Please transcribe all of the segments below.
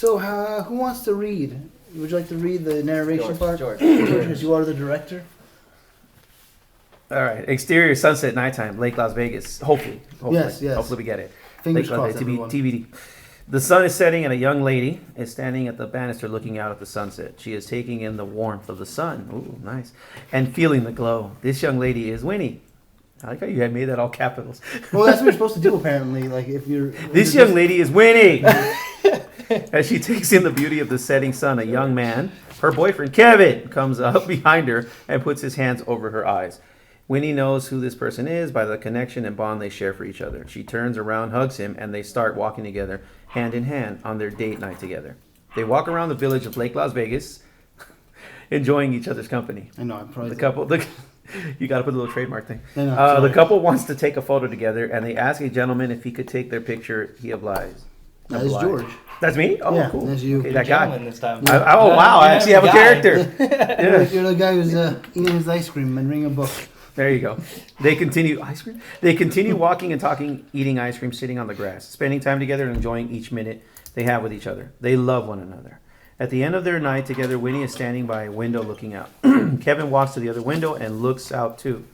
So, who wants to read? Would you like to read the narration part? George, because you are the director. All right. Exterior sunset nighttime, Lake Las Vegas. Hopefully. Yes, yes. Hopefully we get it. Fingers Lake Las crossed, Vegas, everyone. TBD. The sun is setting and a young lady is standing at the banister looking out at the sunset. She is taking in the warmth of the sun. Ooh, nice. And feeling the glow. This young lady is Winnie. I like how you had made that all capitals. Well, that's what you're supposed to do, apparently. Like, if you're... This young lady is Winnie. As she takes in the beauty of the setting sun, a young man, her boyfriend Kevin, comes up behind her and puts his hands over her eyes. Winnie knows who this person is by the connection and bond they share for each other. She turns around, hugs him, and they start walking together, hand in hand, on their date night together. They walk around the village of Lake Las Vegas, enjoying each other's company. I know, I'm probably... The couple, you got to put a little trademark thing. I know, The couple wants to take a photo together, and they ask a gentleman if he could take their picture. He obliges. That is George. That's me? Oh, Yeah, cool. that's you. Okay, that guy. Gentleman this time. Oh, wow. I actually have a character. You're, like, you're the guy who's eating his ice cream and reading a book. There you go. They continue ice cream. They continue walking and talking, eating ice cream, sitting on the grass, spending time together and enjoying each minute they have with each other. They love one another. At the end of their night together, Winnie is standing by a window looking out. Kevin walks to the other window and looks out too.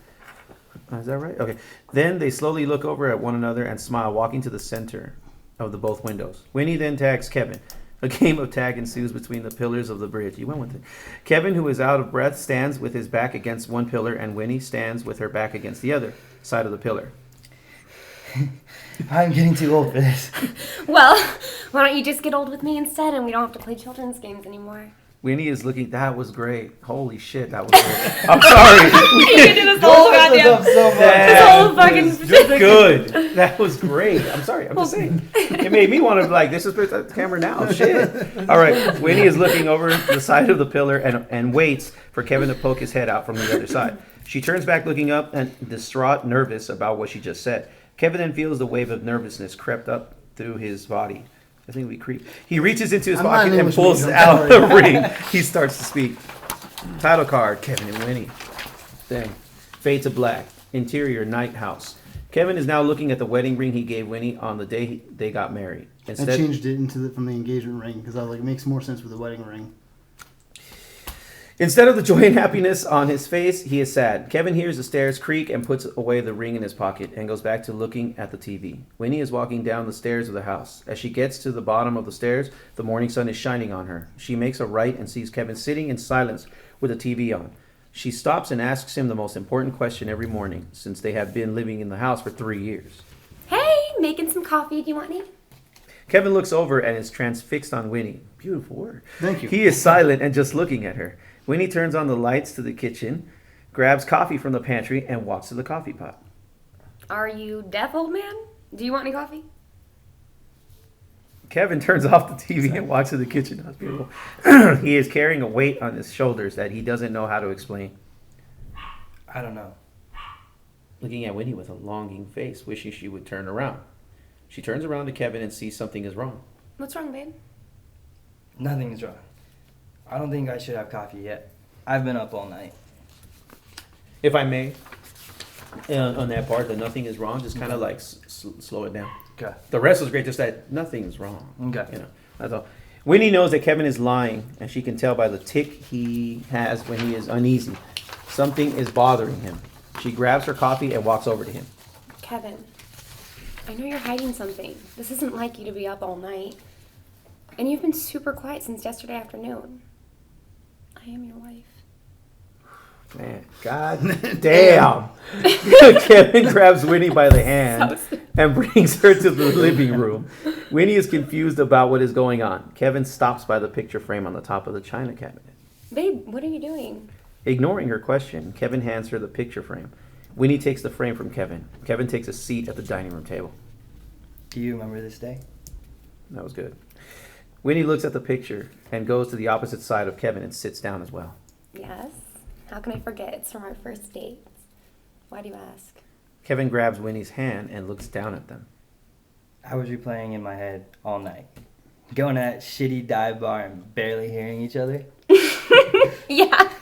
Is that right? Okay. Then they slowly look over at one another and smile, walking to the center of the both windows. Winnie then tags Kevin. A game of tag ensues between the pillars of the bridge. You went with it. Kevin, who is out of breath, stands with his back against one pillar, and Winnie stands with her back against the other side of the pillar. I'm getting too old for this. Well, why don't you just get old with me instead and we don't have to play children's games anymore? Winnie is looking. That was great. Holy shit, that was great. I'm sorry. You can do this whole goddamn... This whole fucking... Good. That was great. I'm sorry. I'm just saying. It made me want to this is the camera now. Shit. All right. Winnie is looking over the side of the pillar and waits for Kevin to poke his head out from the other side. She turns back looking up and distraught, nervous about what she just said. Kevin then feels the wave of nervousness crept up through his body. I think we creep. He reaches into his pocket and pulls out a ring. He starts to speak. Title card, Kevin and Winnie. Then, fade to black. Interior, night house. Kevin is now looking at the wedding ring he gave Winnie on the day they got married. I changed it from the engagement ring because I was like, it makes more sense with the wedding ring. Instead of the joy and happiness on his face, he is sad. Kevin hears the stairs creak and puts away the ring in his pocket and goes back to looking at the TV. Winnie is walking down the stairs of the house. As she gets to the bottom of the stairs, the morning sun is shining on her. She makes a right and sees Kevin sitting in silence with the TV on. She stops and asks him the most important question every morning since they have been living in the house for 3 years. Hey, making some coffee. Do you want any? Kevin looks over and is transfixed on Winnie. Beautiful word. Thank you. He is silent and just looking at her. Winnie turns on the lights to the kitchen, grabs coffee from the pantry, and walks to the coffee pot. Are you deaf, old man? Do you want any coffee? Kevin turns off the TV and walks to the kitchen. That's beautiful. He is carrying a weight on his shoulders that he doesn't know how to explain. I don't know. Looking at Winnie with a longing face, wishing she would turn around. She turns around to Kevin and sees something is wrong. What's wrong, babe? Nothing is wrong. I don't think I should have coffee yet. I've been up all night. If I may, on that part, that nothing is wrong, just kind of like slow it down. Okay. The rest was great, just that nothing is wrong. Okay. You know, that's all. Winnie knows that Kevin is lying, and she can tell by the tick he has when he is uneasy. Something is bothering him. She grabs her coffee and walks over to him. Kevin, I know you're hiding something. This isn't like you to be up all night. And you've been super quiet since yesterday afternoon. I am your wife. Man, god damn. Kevin grabs Winnie by the hand and brings her to the living room. Winnie is confused about what is going on. Kevin stops by the picture frame on the top of the china cabinet. Babe, what are you doing? Ignoring her question, Kevin hands her the picture frame. Winnie takes the frame from Kevin. Kevin takes a seat at the dining room table. Do you remember this day? That was good. Winnie looks at the picture and goes to the opposite side of Kevin and sits down as well. Yes. How can I forget? It's from our first date. Why do you ask? Kevin grabs Winnie's hand and looks down at them. I was replaying in my head all night. Going to that shitty dive bar and barely hearing each other. Yeah.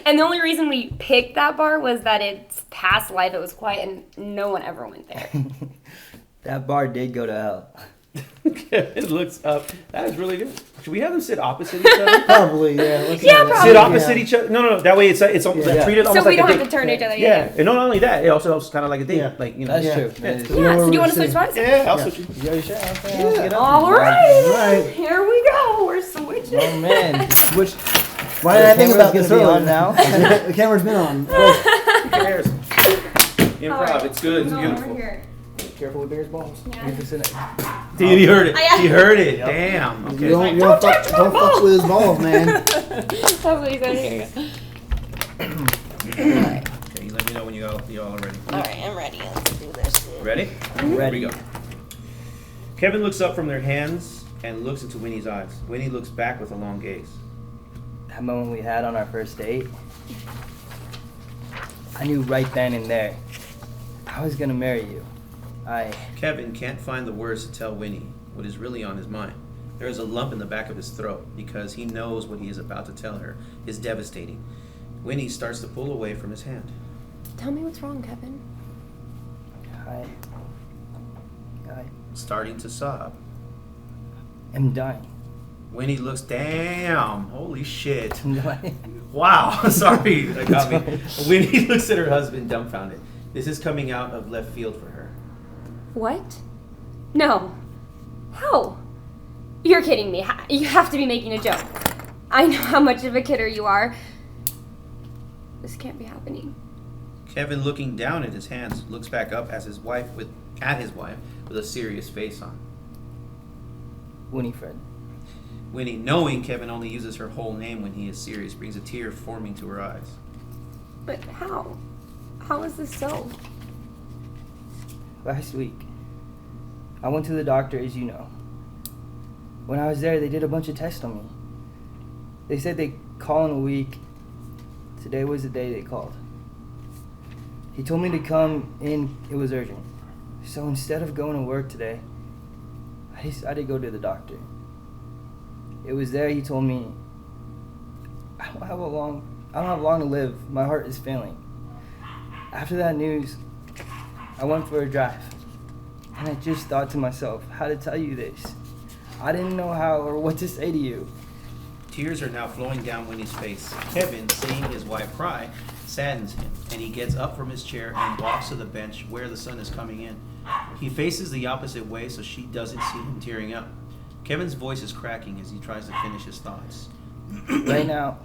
And the only reason we picked that bar was that it's past life. It was quiet and no one ever went there. That bar did go to hell. Kevin looks up. That is really good. Should we have them sit opposite each other? Probably, yeah. Let's Yeah, do that. probably. Sit opposite each other? No. That way it's almost Yeah. treated So almost we like don't a have date. to turn each other. Yeah, and not only that, it also helps kind of like a date. Yeah. Like, you know. That's Yeah. true. Yeah. That is We true. know Yeah, where so do you we're want to switch sitting. spots? Yeah, I'll Yeah. switch you. You already said, okay, Yeah. let's get up. All right. Right. Here we go. We're switching. Oh man. Which, why did I think about this Camera's gonna earlier? be on now. The camera's been on. Cares. Improv, All right. it's good, it's No, over beautiful. here. Careful with Bear's balls. Yeah. Dude, he heard it. Yeah. He heard it. Yep. Damn. Okay. You Don't don't touch my fuck with his balls, man. That's what he said. Here you Okay, you let me know when you all are ready. go. All right, I'm ready. Let's do this. Ready? Ready. Here we go. Kevin looks up from their hands and looks into Winnie's eyes. Winnie looks back with a long gaze. That moment we had on our first date, I knew right then and there I was gonna marry you. Kevin can't find the words to tell Winnie what is really on his mind. There is a lump in the back of his throat because he knows what he is about to tell her is devastating. Winnie starts to pull away from his hand. Tell me what's wrong, Kevin. I Starting to sob. am dying. Winnie looks, damn, holy shit. I'm dying. Wow, sorry, that got me. Winnie looks at her husband dumbfounded. This is coming out of left field for her. What? No. How? You're kidding me. You have to be making a joke. I know how much of a kidder you are. This can't be happening. Kevin, looking down at his hands, looks back up at his wife with a serious face on. Winifred. Winnie, knowing Kevin only uses her whole name when he is serious, brings a tear forming to her eyes. But how? How is this so? Last week, I went to the doctor, as you know. When I was there, they did a bunch of tests on me. They said they'd call in a week. Today was the day they called. He told me to come in, it was urgent. So instead of going to work today, I decided to go to the doctor. It was there he told me, I don't have long to live. My heart is failing. After that news, I went for a drive. And I just thought to myself, how to tell you this. I didn't know how or what to say to you. Tears are now flowing down Winnie's face. Kevin, seeing his wife cry, saddens him, and he gets up from his chair and walks to the bench where the sun is coming in. He faces the opposite way so she doesn't see him tearing up. Kevin's voice is cracking as he tries to finish his thoughts. Right now,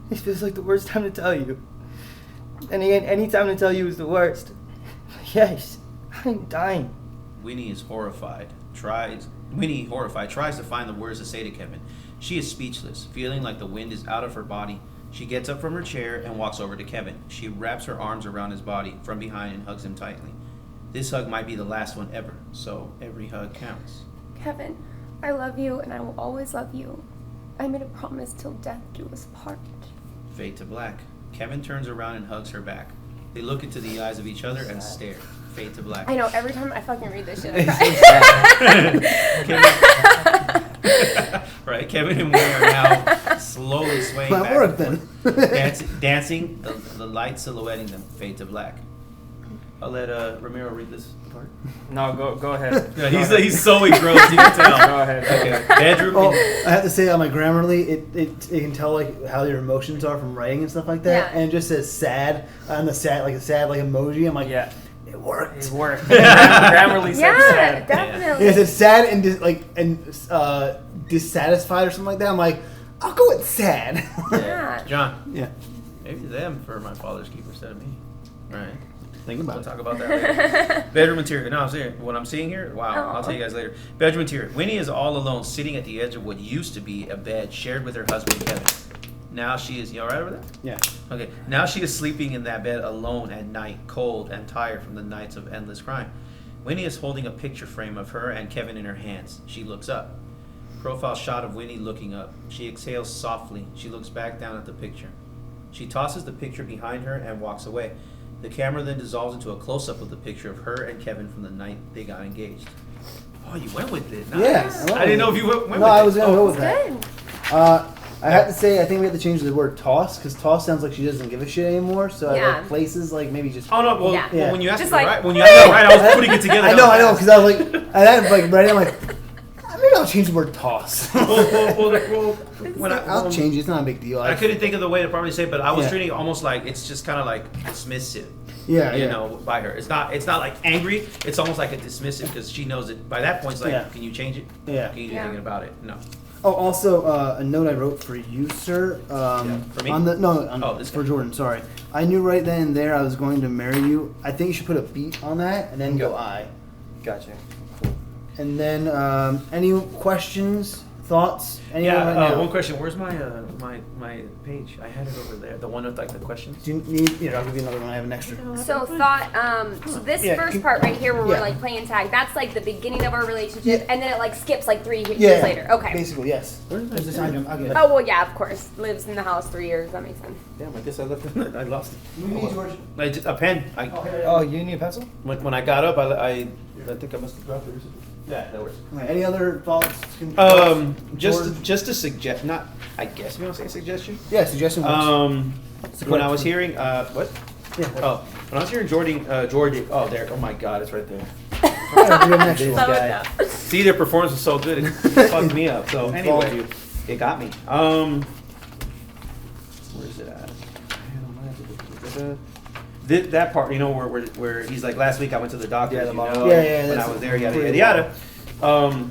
it feels like the worst time to tell you. And again, any time to tell you is the worst. Yes, I'm dying. Winnie, horrified, tries to find the words to say to Kevin. She is speechless, feeling like the wind is out of her body. She gets up from her chair and walks over to Kevin. She wraps her arms around his body from behind and hugs him tightly. This hug might be the last one ever, so every hug counts. Kevin, I love you and I will always love you. I made a promise till death do us part. Fade to black. Kevin turns around and hugs her back. They look into the eyes of each other and stare. Fade to black. I know, every time I fucking read this shit, I cry. Right, Kevin and Winnie are now slowly swaying Might back work and then. forth. Dancing, the light silhouetting them. Fade to black. I'll let Ramiro read this part. No, go ahead. Yeah, he's so engrossed, you can tell. Go ahead. Okay, bedroom. Oh, I have to say on my Grammarly, it can tell like how your emotions are from writing and stuff like that, Yeah. and it just says sad on the sad like emoji. I'm like, Yeah, it worked. it worked. Grammarly said Yeah, sad. definitely. It said sad and dissatisfied or something like that. I'm like, I'll go with sad. Yeah. John, Yeah. maybe them for my father's keeper instead of me. All right. Think about We'll it. talk about that later. Bedroom interior. No, I'm serious. What I'm seeing here, wow. I'll tell you guys later. Bedroom interior. Winnie is all alone, sitting at the edge of what used to be a bed shared with her husband Kevin. Now she is. You all right over there? Yeah. Okay. Now she is sleeping in that bed alone at night, cold and tired from the nights of endless crime. Winnie is holding a picture frame of her and Kevin in her hands. She looks up. Profile shot of Winnie looking up. She exhales softly. She looks back down at the picture. She tosses the picture behind her and walks away. The camera then dissolves into a close-up of the picture of her and Kevin from the night they got engaged. Oh, you went with it. Nice. Yeah, I didn't know if you went with it. No, I was gonna go with Good. that. I have to say, I think we have to change the word toss because toss sounds like she doesn't give a shit anymore. So I Yeah. like places like maybe just. Oh no! Well, Yeah. well when you asked Just me like- right, when you asked me right, I was putting it together. I know, because I was like, I had like ready. I'm like, Maybe I'll change the word toss. I'll change it. It's not a big deal. I couldn't think of the way to probably say it, but I was Yeah. treating it almost like it's just kind of like dismissive. Yeah, you yeah. know, by her. It's not like angry. It's almost like a dismissive because she knows it. By that point, it's like, Yeah. can you change it? Yeah. Can you do Yeah. anything about it? No. Oh, also a note I wrote for you, sir. For me? On the no, on, Oh, this for guy. Jordan. Sorry, I knew right then and there I was going to marry you. I think you should put a beat on that and then go I. Gotcha. And then any questions, thoughts? Anyone Yeah. right now? One question. Where's my my page? I had it over there. The one with like the questions. Do you need? Here, I'll give you another one. I have an extra. So thought, so this Yeah, first can- part right here where yeah. we're like playing tag, that's like the beginning of our relationship, Yeah. and then it like skips like 3 Yeah. years later. Okay. Basically, yes. Where's my There's this pen? item. Okay. Oh well, yeah, of course. Lives in the house 3 years. That makes sense. Damn, I guess I left it. I lost it. Maybe George. I just, a pen. Oh, you need a pencil? When I got up, I think I must have dropped it. Yeah, that works. Okay, any other thoughts? Just a suggest. Not. I guess you want to say suggestion. Yeah, suggestion. When I was hearing what? Yeah. Oh, when I was hearing Jordan. Oh, there. Oh my God, it's right there. Yeah, do an extra This one. guy. See, their performance was so good, it fucked me up. So It followed anyway, you. it got me. Where's it at? That part, you know, where he's like, last week I went to the doctor. Yeah, the you know, monologue. Yeah, yeah, when that's I was there, yada pretty yada yada.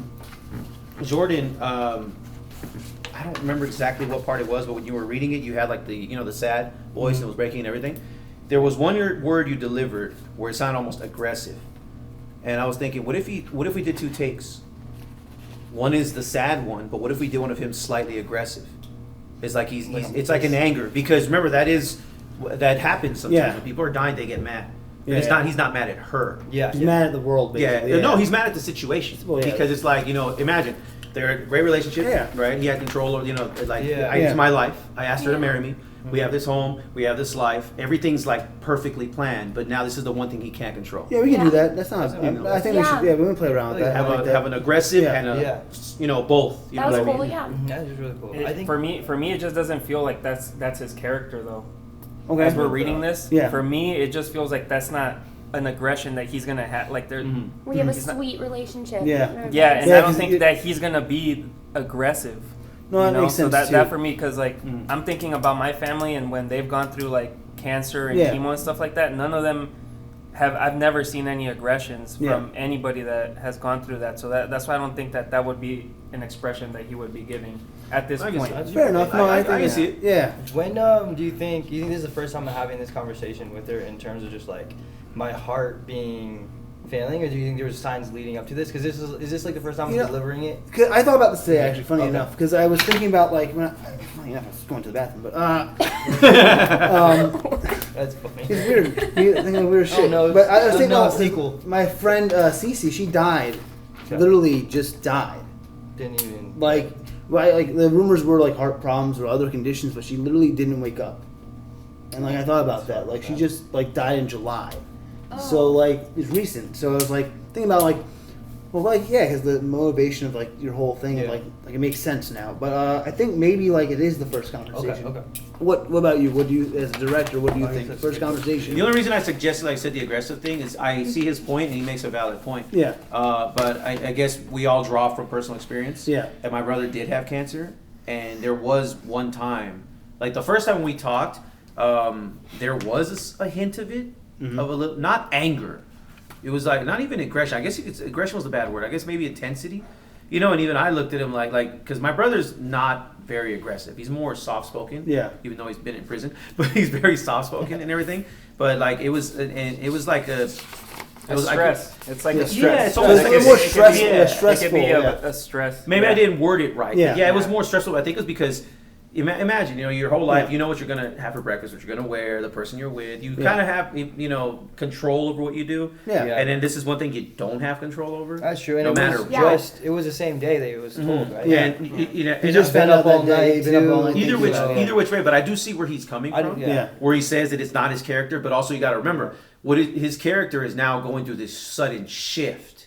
Jordan, I don't remember exactly what part it was, but when you were reading it, you had like the, you know, the sad voice and it was breaking and everything. There was one word you delivered where it sounded almost aggressive, and I was thinking, what if we did 2 takes? One is the sad one, but what if we did one of him slightly aggressive? It's like it's like an anger, because remember that happens sometimes. Yeah. When people are dying, they get mad. Yeah, And yeah. he's not mad at her. Yeah. He's mad at the world, Yeah, basically. no, he's mad at the situation, Well, yeah. because it's like, you know, imagine they're in a great relationship, Yeah. right? He had control, or you know, like Yeah. it's Yeah. my life. I asked her to Yeah. marry me. We have this home, we have this life. Everything's like perfectly planned, but now this is the one thing he can't control. Yeah, we can Yeah. do that. That's not. I think we Yeah. should. Yeah, we can play around with that. Have, I like that. have an aggressive Yeah. and a, Yeah. you know, both. You That know was what I cool. mean? Yeah. That is really cool. It- I think for me, it just doesn't feel like that's his character though. Okay. As we're reading this, Yeah. for me, it just feels like that's not an aggression that he's gonna have. Like there, Mhm. We have a He's not- sweet relationship. Yeah. yeah, and Yeah, I don't 'cause think it- that he's gonna be aggressive. No, that makes So sense, that too. for me, because like Mm. I'm thinking about my family and when they've gone through like cancer and Yeah. chemo and stuff like that, none of them have. I've never seen any aggressions Yeah. from anybody that has gone through that. So that's why I don't think that would be an expression that he would be giving at this I can point. see that. Fair enough. No, I think can see it. Yeah. when do you think this is the first time I'm having this conversation with her in terms of just like my heart being failing, or do you think there was signs leading up to this? Because is this like the first time I'm You know- delivering it? 'Cause I thought about this today, actually. Funny Okay. enough, because I was thinking about like funny enough, I was going to the bathroom, but That's funny. it's weird. Thinking of weird shit. no, but I was no, thinking no, about sequel. my friend Cece. She died. Okay. Literally just died. Didn't even Like the rumors were like heart problems or other conditions, but she literally didn't wake up. And like I thought about that. Like she just like died in July. So like it's recent. So I was like thinking about like, well, like yeah, because the motivation of like your whole thing, Yeah. like it makes sense now. But I think maybe like it is the first conversation. okay. What about you? What do you, as a director, what do you I think? guess First that's- conversation. The only reason I suggested, like I said, the aggressive thing is I see his point and he makes a valid point. Yeah. But I guess we all draw from personal experience. Yeah. And my brother did have cancer, and there was one time, like the first time we talked, there was a hint of it, Mhm. of a little, not anger. It was like not even aggression. I guess aggression was the bad word. I guess maybe intensity. You know, and even I looked at him like because my brother's not very aggressive. He's more soft spoken. Yeah. Even though he's been in prison, but he's very soft spoken and everything. But like it was like a. It was stress. It's like Yeah, a stress. stress. it's almost It's like a more it could be- stressful. yeah, Stressful. It could be yeah. a stress. Maybe I yeah. didn't word it right. Yeah. Yeah, it was Yeah. more stressful. I think it was because imagine, you know, your whole life, Yeah. you know what you're gonna have for breakfast, what you're gonna wear, the person you're with. You Yeah. kind of have, you know, control over what you do. Yeah. Yeah. And then this is one thing you don't have control over. That's true. And No it matter was what. it was the same day that it was told, Mhm. right? Yeah. And you know, He and just been found up out all that day. night, Been up all too. night. either thinking which about it. way, but I do see where he's coming I from. do- Yeah. Where he says that it's not his character, but also you got to remember his character is now going through this sudden shift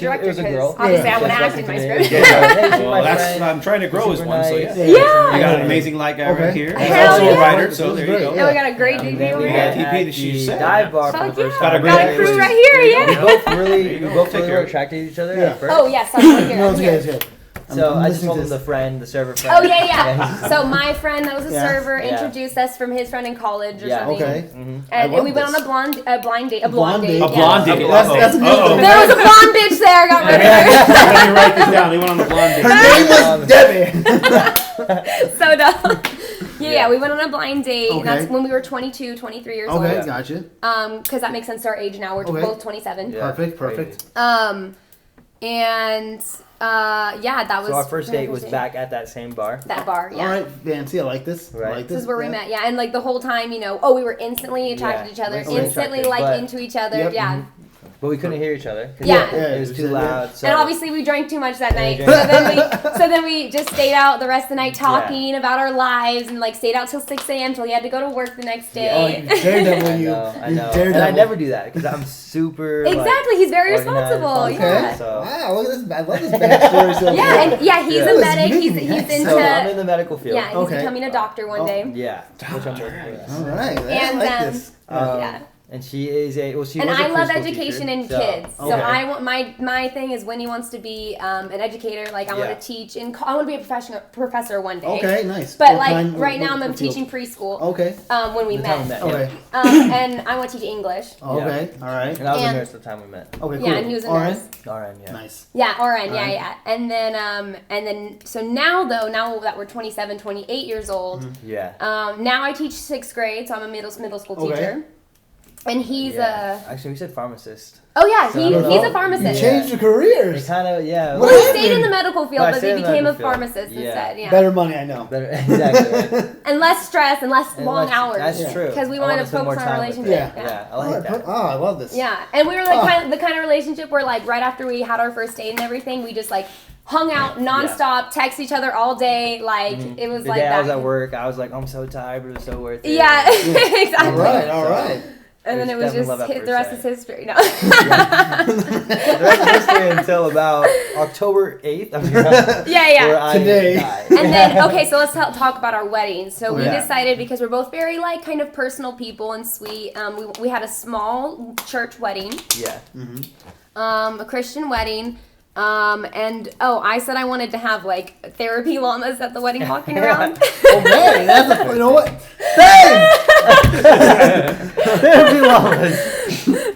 director it was a because girl. obviously Yeah. I want to Just act in my recommended. script. Yeah. Hey, she's Well, my that's friend. I'm trying to grow as Super one. So nice. yeah. Yeah. Yeah. You got an amazing light guy Okay. right here. He's Hell also yeah. a writer, so This is there you great, go. And we got a great And DP then over we got here. got TP at that she the said. dive bar for Fuck the yeah. first Got a time. great Got a crew right here, We yeah. both There really, you we go. both Take really care. were attracted to each other Yeah. at first. Oh yes, I'm right here. No, I'm it's here. okay. It's okay. So I'm I just listening told to him the this. friend, the server friend. Oh yeah. he's- So my friend that was a Yeah. server Yeah. introduced us from his friend in college or Yeah. something. Okay. Mhm. I And love we went this. on a blind date. A Blonde blonde date. date. A blonde yeah. date. That's a good Uh-oh. thing. There was a blonde bitch there. I got rid of her. Let me write this down. They went on the blonde date. Her name was Debbie. So dumb. Yeah, we went on a blind date. Okay. And that's when we were 22, 23 years Okay, old. gotcha. Because that makes sense to our age now. We're Okay. both 27. Yeah, Perfect, crazy. perfect. And yeah, that was. So our first date was date. back at that same bar. That bar, yeah. All right, fancy. I like this. I Right. like This is where we yeah. met, yeah. And like the whole time, we were instantly attracted to each other, instantly instantly attracted, like but- into each other, Yep. yeah. But we couldn't hear each other. 'cause Yeah. It was too Yeah. loud. So And obviously we drank too much that Yeah, night, you so drank- then we just stayed out the rest of the night talking about our lives and like stayed out till 6 a.m. till he had to go to work the next Oh, day. you daredevil, I you. know. You And I daredevil. never do that because I'm super. like, Exactly, he's very organized, responsible. okay. Yeah. So- Wow, look at this. I love this backstory so Yeah, far. and yeah, he's Yeah. a medic. This is He's amazing. into So I'm in the medical field. yeah, he's Okay. becoming a doctor one day. Yeah. Which I'm working All with. right, And, I like this. Yeah. And she is a she And was a I love preschool education teacher, and so- kids. So Okay. I want my thing is Winnie wants to be an educator. Like I Yeah. want to teach and I want to be a professor one day. Okay, nice. But What like kind- right what- now I'm what field? teaching preschool. Okay. When we The met. time we met, Okay. And I want to teach English. Okay. All right. And I was a And- nurse at the time we met. Okay. Cool. Yeah, and he was a All right. nurse. RN, yeah. Nice. Yeah, RN, yeah, Alright. yeah. And then so now that we're 27, 28 years old, Yeah. now I teach 6th grade, so I'm a middle school Okay. teacher. And he's yeah. Actually, we said pharmacist. oh yeah, So I don't he's know. a pharmacist. You changed your careers. It kind of yeah. What Well, he happened? stayed in the medical field, But I but he stayed in the became a medical field. pharmacist Yeah. instead. Yeah. Better money, I know. Better, exactly. Right. And less stress and less And long less- hours. That's Yeah. true. Because we I wanted wanna to spend more focus on our time with relationship. it. Yeah. Yeah, I like that. Oh, I love this. Yeah, and we were like Oh. the kind of relationship where like right after we had our first date and everything, we just like hung out nonstop, text each other all day. Like it was The like day that. I was at work, I was like, I'm so tired, but it was so worth it. Yeah, exactly. All right. All right. And then it was definitely just love at first the rest sight. is history. No. The rest of history until about October 8th. I'm here, yeah. where I Today. died. And then okay, so let's talk about our wedding. So we Yeah. decided because we're both very like kind of personal people and sweet. We had a small church wedding, Yeah. a Christian wedding. And I said I wanted to have like therapy llamas at the wedding walking around. Okay, that's a, you know what? Therapy llamas.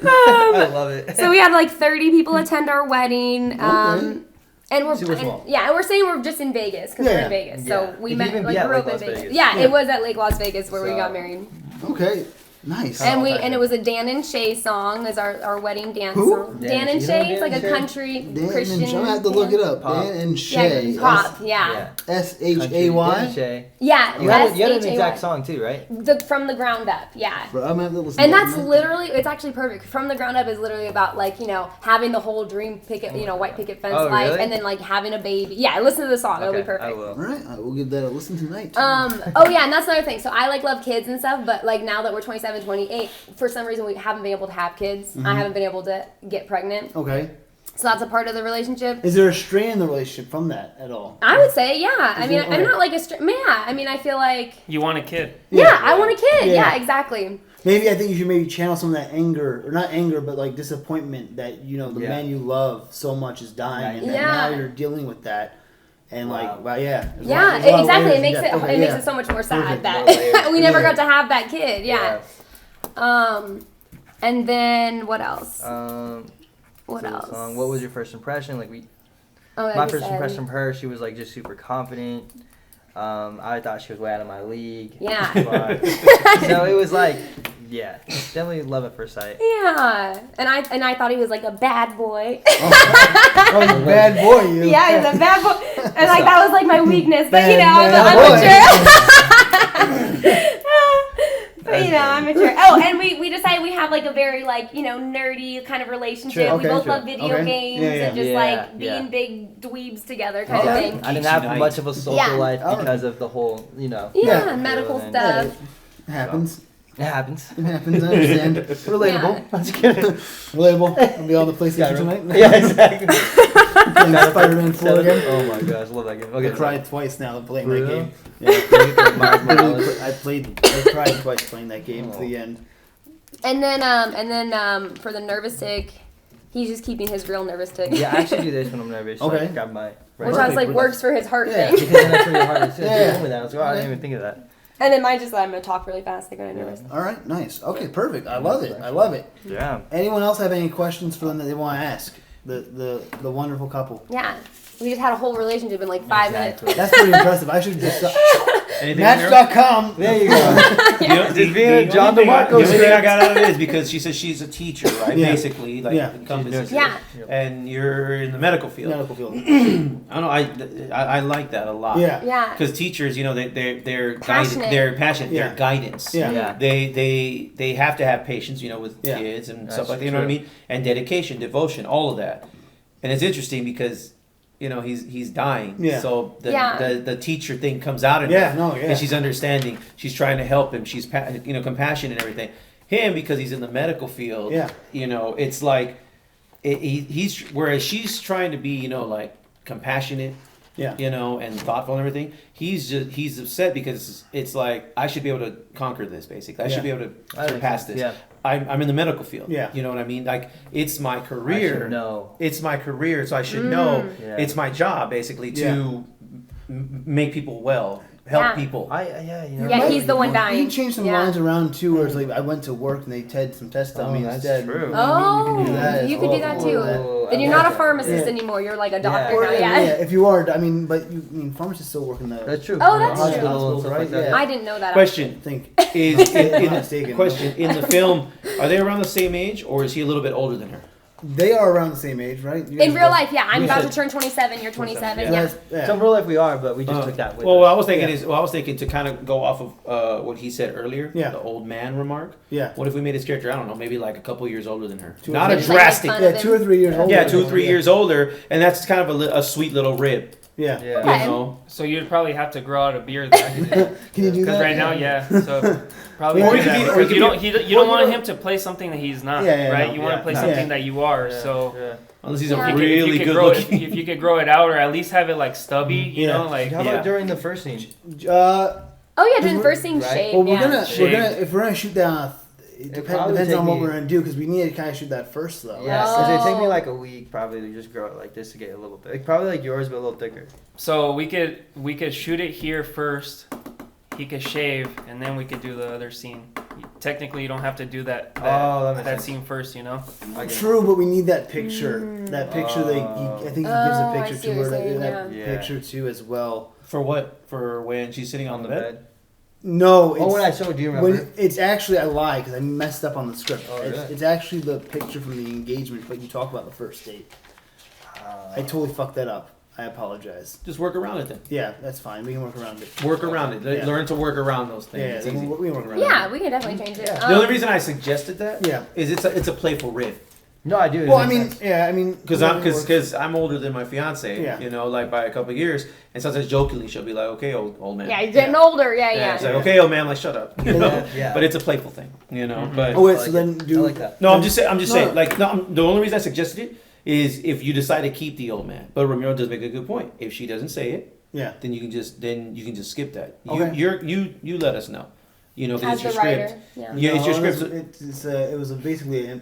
I love it. So we had like 30 people attend our wedding. And we're Super small. and we're saying we're just in Vegas because we're Yeah. in Vegas. Yeah. So we It met could even like be at grew up Lake in Las Vegas. Vegas. Yeah, Yeah. it was at Lake Las Vegas where we So- got married. Okay. Nice. And Oh, it was a Dan and Shay song as our wedding dance Who? song. Dan and You know Shay, it's Dan like a and Shay? country Dan Christian. and Shay. I have to look it up. Pop. Dan and Yeah, Shay. pop. Yeah. S-H-A-Y? Yeah. You had an S-H-A-Y. exact song too, right? From the ground up. Yeah. Bro, I'm gonna have to listen And to that that's tonight. literally, it's actually perfect. From the ground up is literally about like, having the whole dream picket, white picket fence Oh, life, really? and then like having a baby. Yeah, listen to the song. It'll be Okay, perfect. I will. All right, I will give that a listen tonight. Oh yeah, and that's another thing. So I like love kids and stuff, but like now that we're 27, 28, for some reason we haven't been able to have kids. Mm-hmm. I haven't been able to get pregnant. Okay. So that's a part of the relationship. Is there a strain in the relationship from that at all? I would say, yeah. I mean, it- I'm okay. not like I mean, I feel like, You want a kid. yeah, I want a kid. Yeah. Yeah, exactly. Maybe I think you should maybe channel some of that anger, or not anger, but like disappointment that the Yeah. man you love so much is dying, and that Yeah. now you're dealing with that, and Wow. like, well, yeah, there's a Yeah, lot- there's a lot of exactly. layers It makes in it depth. Okay, it makes yeah. it so much more sad Perfect. that More layers. we never Yeah. got to have that kid. Yeah. And then what else? What so the else? song, what was your first impression? Like like my you first said. impression of her, she was like just super confident. I thought she was way out of my league. Yeah. But- so it was like, yeah, definitely love at first sight. Yeah, and I thought he was like a bad boy. Oh, you bad boy, you. Yeah, he was a bad boy, and like that was like my weakness. But Bad, I'm bad mature. But I'm mature. Oh, and we decided we have like a very like nerdy kind of relationship. Sure, We okay, both sure. love video Okay. games Yeah, yeah. and just Yeah, like yeah. being big dweebs together kind Okay. of thing. I didn't have Geeky much night. of a social Yeah. life Alright. because of the whole, Yeah, Yeah. medical And- stuff. It happens. It happens. It happens. I understand. Relatable. I'm just kidding. Relatable. I'll be on the PlayStation tonight. Yeah, exactly. Playing Spider-Man 4 again. Oh my gosh, love that game. I Okay, cried twice now playing For that real? game. Yeah, Miles Morales. I cried twice playing that game to the end. And then for the nervous tick, He's just keeping his real nervous tick. Yeah, I actually do this when I'm nervous. Okay. Like, grab my right Which I was like, Perfect. works for his heart Yeah. thing. because then that's where your heart is. Yeah. Yeah. With that. I was like, oh, I didn't even think of that. And then mine just I'm gonna talk really fast. Like when I'm nervous. All right, nice. Okay, perfect. I love it. I love it. Yeah. Anyone else have any questions for them that they want to ask? The wonderful couple. Yeah. We just had a whole relationship in like 5 minutes. That's pretty impressive. I should just Anything Aaron? Match.com. There you go. The being a John only thing I- DeMarco the only thing I script. got out of it is because she says she's a teacher, right? Yeah. Basically, like Yeah. encompasses it. Yeah. And you're in the medical field. Medical field. I don't know. I like that a lot. Yeah. Yeah. Because teachers, you know, they're Passionate. guided, they're passionate, Yeah. they're guidance. Yeah. Yeah. They have to have patience, you know, with Yeah. kids and That's stuff like that. You know what I true. mean? And dedication, devotion, all of that. And it's interesting because, you know, he's dying. Yeah. So Yeah. the teacher thing comes out of Yeah, her. no, yeah. And she's understanding. She's trying to help him. She's compassionate and everything. Him, because he's in the medical field. Yeah. You know, it's like he's whereas she's trying to be, you know, like compassionate. Yeah. You know, and thoughtful and everything. He's upset because it's like I should be able to conquer this. Basically, I should be Yeah. able to I surpass think this. so, I'm in the medical field. Yeah. You know what I mean? Like it's my I career. should know. It's my career, so I should know. Yeah. It's my job basically to Yeah. make people well, help Yeah. people. Yeah, you know. Yeah, he's the one You dying. can change some Yeah. lines around too, where it's like I went to work and they did some tests on Oh, me that's instead. true. You know what I mean? Oh, you can do that. you could do that too. Oh, Then I you're like not a that. pharmacist Yeah. anymore. You're like a Yeah. doctor Or, now. yeah. Yeah. If you are, I mean, but pharmacists still work in the. That's true. Oh, that's Hospital true. and stuff like that. Yeah. I didn't know that. Question I think. is in Not mistaken. question in the film. Are they around the same age, or is he a little bit older than her? They are around the same age, right? You In guys real are- life, yeah. I'm You about said- to turn 27. You're 27. So Yeah. that's- yeah. So in real life we are, but we just took that with Well, us. I was thinking Yeah. is I was thinking to kind of go off of what he said earlier. Yeah. The old man remark. Yeah. What if we made his character? I don't know, maybe like a couple years older than her. Two Not or a three. Like, drastic. fun. Yeah, 2 or 3 years older. Yeah, 2 or 3 Yeah. years older, and that's kind of a sweet little rib. Yeah. Yeah. Okay. You know. So you'd probably have to grow out a beard then. Can you do Because that? right now, yeah. So probably Or do it could that. be- or it Because could you be- don't you don't want him to play something that he's not, Yeah, yeah, right? no, You want yeah, to play no. something Yeah. that you are. Yeah, So yeah. Unless he's Yeah. a If really could good grow looking. if you could grow it out, or at least have it like stubby, you Yeah. know, like How Yeah. about during the first scene? Uh, Oh yeah, during the first scene, Right. shade. well, we're Yeah. gonna Shaved. if we're gonna shoot that. It probably depends take on what me- we're gonna do because we need to kind of shoot that first though. Yeah, because it take me Oh. like a week probably to just grow it like this to get a little thick. Probably like yours, but a little thicker. So we could shoot it here first. He could shave, and then we could do the other scene. Technically, you don't have to do that Oh, that makes that sense. scene first, you know. I get it. True, but we need that picture. That picture, I think he gives a Oh, I picture see to what her. you're saying, That yeah. picture too as well. For what? For when she's sitting on the bed? No, it's, Oh, when I showed you, remember? when it's actually I lied because I messed up on the script. Oh, it's, really? it's actually the picture from the engagement, but you talk about the first date. I totally fucked that up. I apologize. Just work around it then. Yeah, that's fine. We can work around it. Work around it. Yeah. Learn to work around those things. Yeah, It's then easy. we can work around Yeah, it. we can definitely change it. Yeah. The only reason I suggested that Yeah. is it's a playful rib. No, I do. It Well, I makes mean, sense. yeah, I mean, Because I'm older than my fiance, Yeah. you know, like by a couple of years, and sometimes jokingly she'll be like, "Okay, old man." Yeah, you're getting older. Yeah, Yeah, yeah. it's like, "Okay, old man," I'm like, "Shut up," you know. Yeah. But it's a playful thing, you know. But Oh wait, I so like then it. do I like that. no, I'm just saying. I'm just No. saying. Like, no, the only reason I suggested it is if you decide to keep the old man. But Ramiro does make a good point. If she doesn't say it, Yeah. then you can just skip that. Okay. You let us know. You know, 'cause As it's the your writer. script. Yeah. Yeah, it's your No, script. It was basically a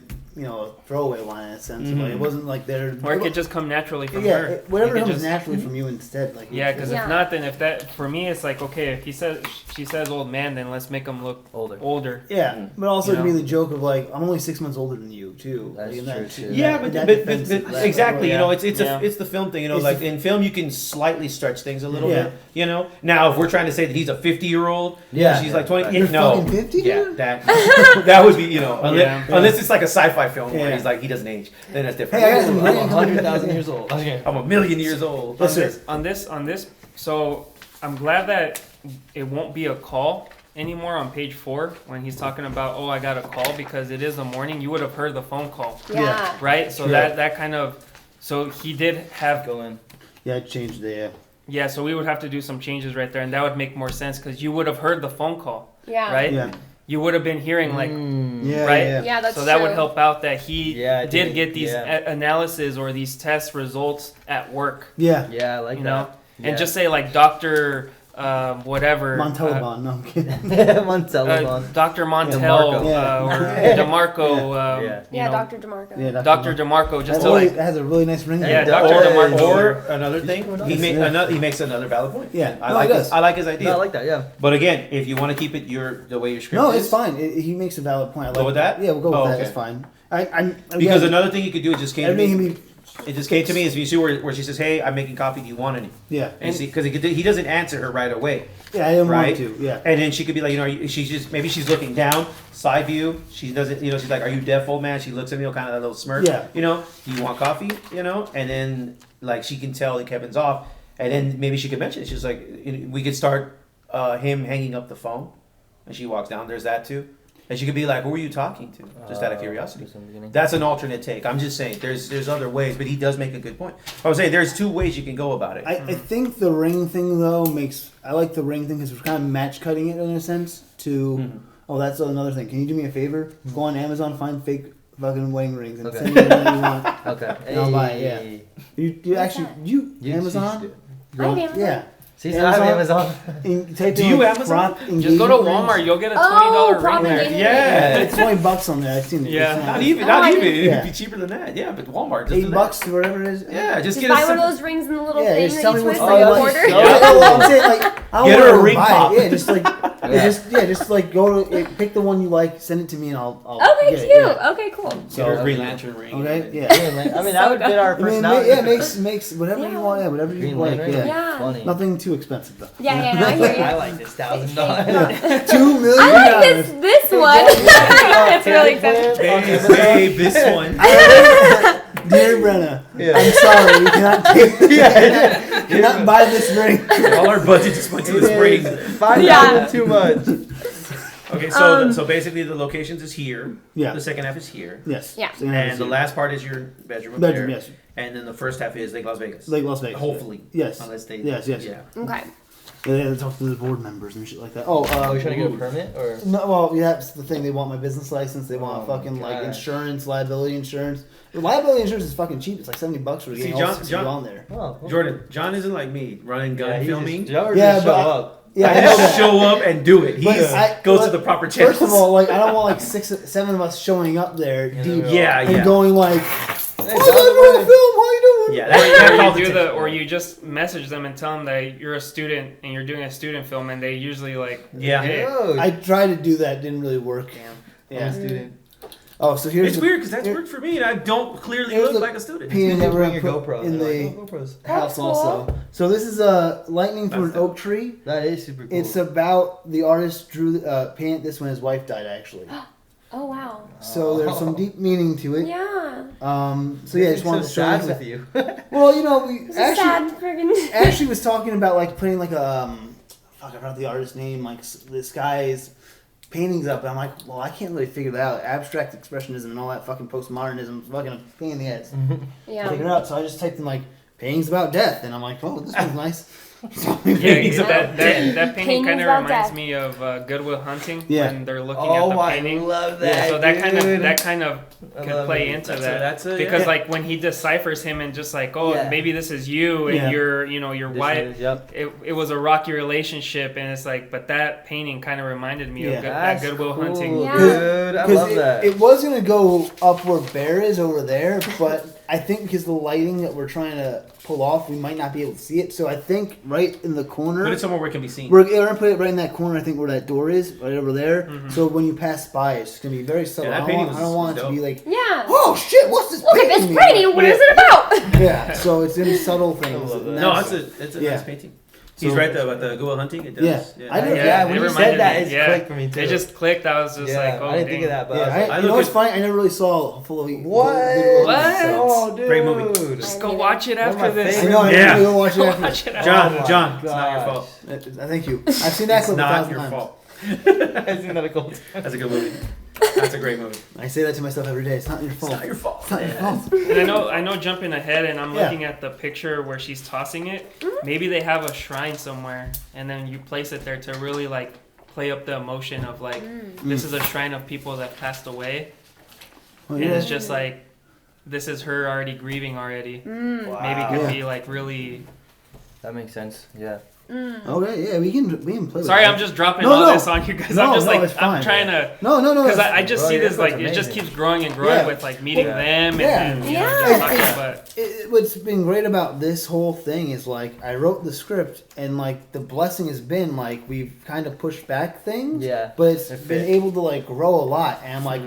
throwaway line in a sense. Like, it wasn't like they're. Or it could just come naturally from yeah, her. whatever It could comes just- naturally from you instead. Like Yeah, because Yeah. if not, then if that for me, it's like okay, if she says old man, then let's make him look Older. Yeah, Mm. but also You to be know? the joke of like I'm only 6 months older than you too. That's Like, in true, that- too. in Yeah, that- but, in that but, defense, but like, exactly, you know, Yeah. it's the film thing, you know, It's like the- in film you can slightly stretch things a little Yeah. bit, you know. Now if we're trying to say that he's a 50-year-old, Yeah, she's yeah, like 20, right. You're no, fucking 50, yeah, dude? that would be, you know, unless, Yeah. unless it's like a sci-fi film where Yeah. he's like he doesn't age, then that's different. Hey, I got some I'm money. 100,000 years old. I'm a million years old. Yes, sir. on this. So I'm glad that it won't be a call anymore on page 4 when he's talking about I got a call because it is the morning. You would have heard the phone call, Yeah. right? So Sure. that kind of so he did have Go in. Yeah, I changed the. yeah. So we would have to do some changes right there, and that would make more sense because you would have heard the phone call, Yeah. right? Yeah. You would have been hearing like. Yeah, Right? yeah. Yeah, that's So that would true. help out that he Yeah, I did think- get these yeah. analysis or these test results at work, Yeah. Yeah, I like you that. know, Yeah. and just say like Dr. whatever. Montalban. No, I'm kidding. Montalban. Dr. Montel DeMarco. Yeah. or DeMarco. Yeah. Yeah, you know, Dr. DeMarco. Yeah, Dr. DeMarco, just That, to like. has a really nice ring. Yeah, to it. Dr. DeMarco. Or another thing, he Yeah. makes another valid point. Yeah. I No, like he his, does. I like his idea. No, I like that. Yeah. But again, if you want to keep it the way your script No, is, it's fine. He makes a valid point. I Go like with that? Yeah, we'll go with Oh, that. okay. It's fine. I'm because yeah, another thing you could do, it just came to everything me. can be. It just came to me is you see where she says, "Hey, I'm making coffee. Do you want any?" Yeah. And see, because he doesn't answer her right away, Yeah, I didn't right? want to. Yeah. And then she could be like, she's just maybe she's looking down, side view. She doesn't, she's like, "Are you deaf, old man?" She looks at me, kind of a little smirk. Yeah. Do you want coffee? And then like she can tell that Kevin's off, and then maybe she could mention it. She's like, we could start him hanging up the phone, and she walks down. There's that too. And she could be like, "Who were you talking to?" Just out of curiosity. That's an alternate take. I'm just saying, there's other ways, but he does make a good point. I would say there's two ways you can go about it. I think the ring thing though I like the ring thing because we're kind of match cutting it in a sense to. Mhm. Oh, that's another thing. Can you do me a favor? Go on Amazon, find fake fucking wedding rings, and Okay. send me the one you want. Okay. And I'll buy it, yeah. Hey. You actually You Amazon? should do it. I have Amazon. Yeah. See, I have Amazon. Type Do in, you like, Amazon? prop Just go to engagement Walmart. rings. You'll get a Oh, $20 prop ring there. engagement. Yeah. It's $20 on there. I've seen it. Yeah. It's Not nice. even, Oh, not I even. didn't- It'd be cheaper than that. Yeah, but Walmart. Just do that. $8 or whatever it is. Yeah, just Just get buy a one sim- of those rings in the little Yeah, thing just that tell you me what's twist on like the a list. quarter. Yeah, well, I'm saying, like, I don't Get want her to a ring buy pop. it. Yeah, just like, just like go to pick the one you like, send it to me, and I'll Okay, get it, cute. yeah. Okay, cool. Get her a So, Green Lantern ring. okay, yeah. I mean, that would fit our I mean, personality. yeah, makes whatever you Yeah. want. Yeah, whatever you Green like. Lantern. Yeah. Yeah. Funny. Nothing too expensive though. Yeah, I hear you. I like this $1,000. $2 million. I like this one. It's really expensive. Babe, this one. Dear Brenna, Yeah. I'm sorry, you cannot take. You cannot buy this ring. All our budget just went to this ring. $5,000 Yeah. too much. Okay, so basically the locations is here. Yeah. The second half is here. Yes. Yeah. So And the last part is your bedroom up bedroom. there. Yes. And then the first half is Lake Las Vegas. Lake Las Vegas. Hopefully. Yes. Unless they. Yes. Yes. Yeah. Okay. Yeah, they talk to the board members and shit like that. Oh, Are we trying to get a permit or? No, well, yeah, that's the thing. They want my business license. They want Oh, fucking like gosh. insurance, liability insurance. The liability insurance is fucking cheap. It's like $70 for getting all 6 of you on there. Oh, Jordan, John isn't like me, running gun he filming. Just, Yeah, just but show I- up. Yeah, I I know just that. show up and do it. He But I- goes but to the proper channels. First of all, like I don't want like 7 of us showing up there deep Yeah, and yeah. going like, Hey, "Oh, guys, we're on film. How you doing?" Yeah, that calls attention. Or you just message them and tell them that you're a student and you're doing a student film, and they usually like. Yeah. Hey. Oh, I tried to do that. Didn't really work. I'm Yeah. a student. Oh, so here's It's the weird because that's worked for me, and I don't clearly Here's look the like a student. painting that we're Bring gonna your put GoPro. in They're the like, "Oh, GoPros." house That's cool. also. So this is a lightning through an That's oak tree. That is super cool. It's about the artist drew paint this when his wife died actually. Oh wow. So there's some deep meaning to it. Yeah. So yeah, I just so wanted to show sad you. with you. Well, you know, we This is sad actually friggin'. was talking about like putting like a fuck, I forgot the artist's name, like this guy's paintings up. And I'm like, well, I can't really figure that out. Abstract expressionism and all that fucking postmodernism is fucking a pain in the ass. Yeah. Figure it out. So I just typed in like paintings about death, and I'm like, oh, this one's nice. Yeah, that painting Paintings kind of about reminds death. me of Goodwill Hunting Yeah. when they're looking Oh, at the I painting. love that. So that kind of I could love play it. into That's that. that's a Because yeah. like when he deciphers him and just like, oh, Yeah. maybe this is you and Yeah. you're, your This wife. is- Yep. It was a rocky relationship, and it's like, but that painting kind of reminded me Yeah. of that That's Goodwill cool, Hunting. Yeah. dude. I love that. It was gonna go up where Bear is over there, but I think because the lighting that we're trying to pull off, we might not be able to see it. So I think right in the corner. Put it somewhere where it can be seen. We're gonna put it right in that corner. I think where that door is, right over there. Mhm. So when you pass by, it's gonna be very subtle. Yeah, that I painting don't want it to was be like, Yeah. oh shit, what's this? Look at this painting?" painting. What is it about? Yeah, so it's in subtle things. love that. and No, that's- it's a yeah. nice painting. He's So- right though about the Goodwill Hunting. It does. Yeah. I know- Yeah, it when you reminded said that, me, it yeah. clicked for me too. It just clicked. I was just yeah, like, oh, I didn't think of dang. that, but Yeah, I was like, I you look know what's at- funny? I never really saw full of what? What? Oh, dude. Great movie. Just go watch it One of after my this. I know. I Yeah. need to go watch it Go after. watch it after. John, Oh my John, it's not your gosh. fault. Thank you. I've seen that It's clip a not thousand your times. fault. I've seen that a couple times. That's a good movie. That's a great movie. I say that to myself every day. It's not your It's fault. not your fault. It's not your man. fault. And I know jumping ahead, and I'm Yeah. looking at the picture where she's tossing it. Maybe they have a shrine somewhere, and then you place it there to really like play up the emotion of like this is a shrine of people that passed away, Oh, and yeah. it's just like this is her already grieving already. Maybe it could Yeah. be like really That makes sense. Yeah. Okay, yeah, we can play. Sorry, with I'm that. just dropping No, all no. this on you guys. No, I'm just no, like it's fine. I'm trying to. No, Because it's- I just Bro, see yeah, this like that's it just amazing. keeps growing and growing Yeah. with like meeting Yeah. them Yeah. and you know, Yeah. just talking about. What's been great about this whole thing is like I wrote the script and like the blessing has been like we've kind of pushed back things. Yeah. But it's It been fit. able to like grow a lot, and I'm like.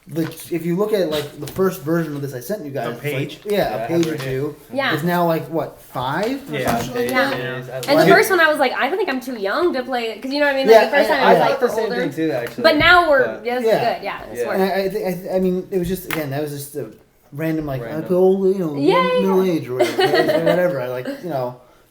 If you look at like the first version of this I sent you guys, A it's page? like, Yeah, I a have page it or right two. Yeah. It's now like what 5? or Yeah. something like Yeah. that? It is. I And like the it. first one, I was like, I don't think I'm too young to play, because you know what I mean. Like Yeah, the first time I I was I like like the for same older. thing too, actually. But now we're But- just Yeah. good. Yeah, it's Yeah. And working. I mean, it was just again that was just a random like I Random. feel Yeah, middle yeah. age or whatever. I like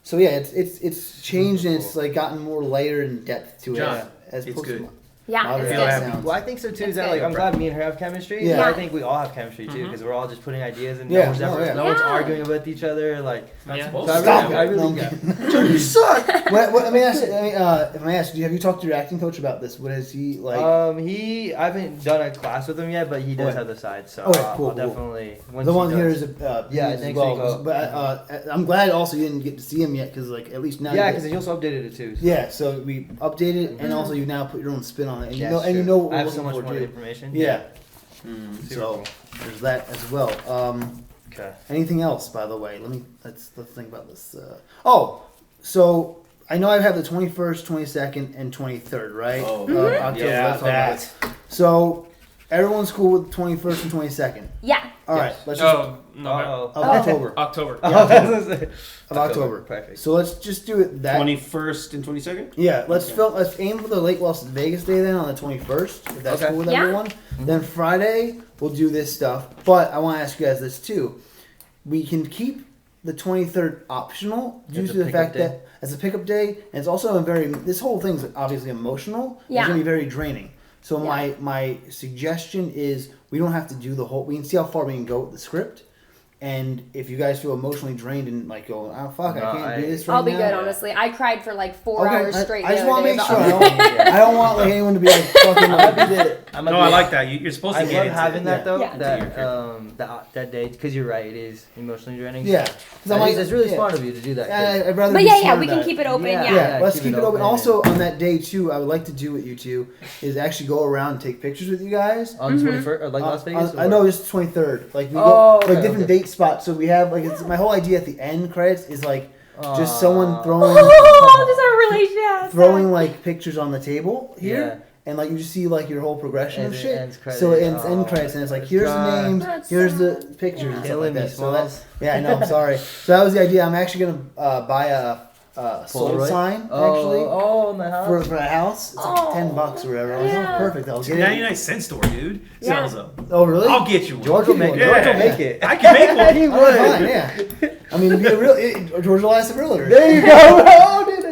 So yeah, it's changed and it's like gotten more layered and depth to it. John, as it's opposed to good. Yeah, modern it's feel good. happy. sounds. Well, I think so too. It's Is that good. like I'm glad me and her have chemistry. Yeah. Yeah, I think we all have chemistry too because we're all just putting ideas and Yeah, no one's no, ever, yeah. no one's Yeah. arguing with each other. Like, Not Yeah. supposed so to. Stop I it. really, No. yeah. Joe, you suck. What, I mean, if I ask, have you talked to your acting coach about this? What is he like? I haven't done a class with him yet, but he does Okay. have the side, so Okay, I'll cool, cool. definitely. Once the he one here does- is Yeah, as next well. week I'll- But I'm glad also you didn't get to see him yet because like at least now. yeah, you because get- he also updated it too. So. yeah, so we updated and also you now put your own spin on it, and Yeah, you know, and you sure. know what I we're have so looking much for more too. information. Yeah. Super So cool. there's that as well. Okay. Anything else, by the way? Let's think about this. So I know I have the 21st, 22nd, and 23rd, right? Oh, October. yeah, Let's talk about that. it. So everyone's cool with 21st and 22nd. Yeah. All right, let's just Oh no, Uh-oh. of October. October. Of October. Perfect. So let's just do it that. 21st and 22nd? Yeah, let's aim for the Lake Las Vegas day then on the 21st, if that's Okay. cool with Yeah. everyone. Then Friday we'll do this stuff. But I want to ask you guys this too. We can keep the 23rd optional due As to a the pickup fact day? that as a pickup day, and it's also a very this whole thing's obviously emotional. Yeah. It's gonna be very draining. So Yeah. my suggestion is we don't have to do the whole. We can see how far we can go with the script. And if you guys feel emotionally drained and like go, oh fuck, No, I can't do I- this right I'll be now. good, honestly. I cried for like 4 hours straight. I just the want other to day make sure. about- I don't want like anyone to be like fucking like you did it. No, I like that. You're supposed to I get love into having it. that though. Yeah. That day because you're right. It is emotionally draining. Yeah, It's really smart of you to do that. 'cause- I'd rather. But be yeah, smart we can about keep it open. Yeah. Yeah. Yeah, let's keep keep it it open. open. Also, on that day too, I would like to do with you two is actually go around and take pictures with you guys. on 21st, or like Las Vegas. I know it's 23rd. Like we Oh, go like okay, different okay. date spots. So we have like it's my whole idea at the end credits is like just someone Oh, this is our relationship. throwing like pictures on the table here. Yeah. And like you just see like your whole progression And of it shit. ends credits. So it ends Oh, end credits and it's like here's the God. names, That's here's sad. the pictures and stuff Killing like me, that. So that's Smalls. yeah, I know. I'm sorry. So that was the idea. I'm actually gonna buy a soul Polaroid? sign actually Oh, in the house. for a house. It's like Oh, $10 or whatever. I was like, yeah. oh, perfect. I'll It's a get it. 99-cent store, dude. Yeah. Sells them. Oh really? I'll get you one. George will make it. Yeah. George will make it. I can make one. He All would. right, fine, yeah. I mean, it'd be a real George will ask the realtor. There you go. Oh, dude.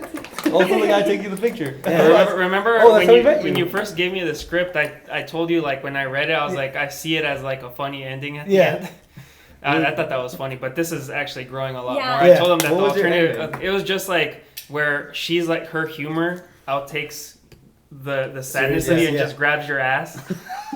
Also, the guy taking the picture. Remember Oh, that's how we met when you. you first gave me the script, I told you like when I read it, I was like, I see it as like a funny ending at the Yeah. end. I thought that was funny, but this is actually growing a lot Yeah. more. Yeah. I told him that What the was your alternative, ending? it was just like where she's like her humor outtakes the sadness of you and Yeah. just grabs your ass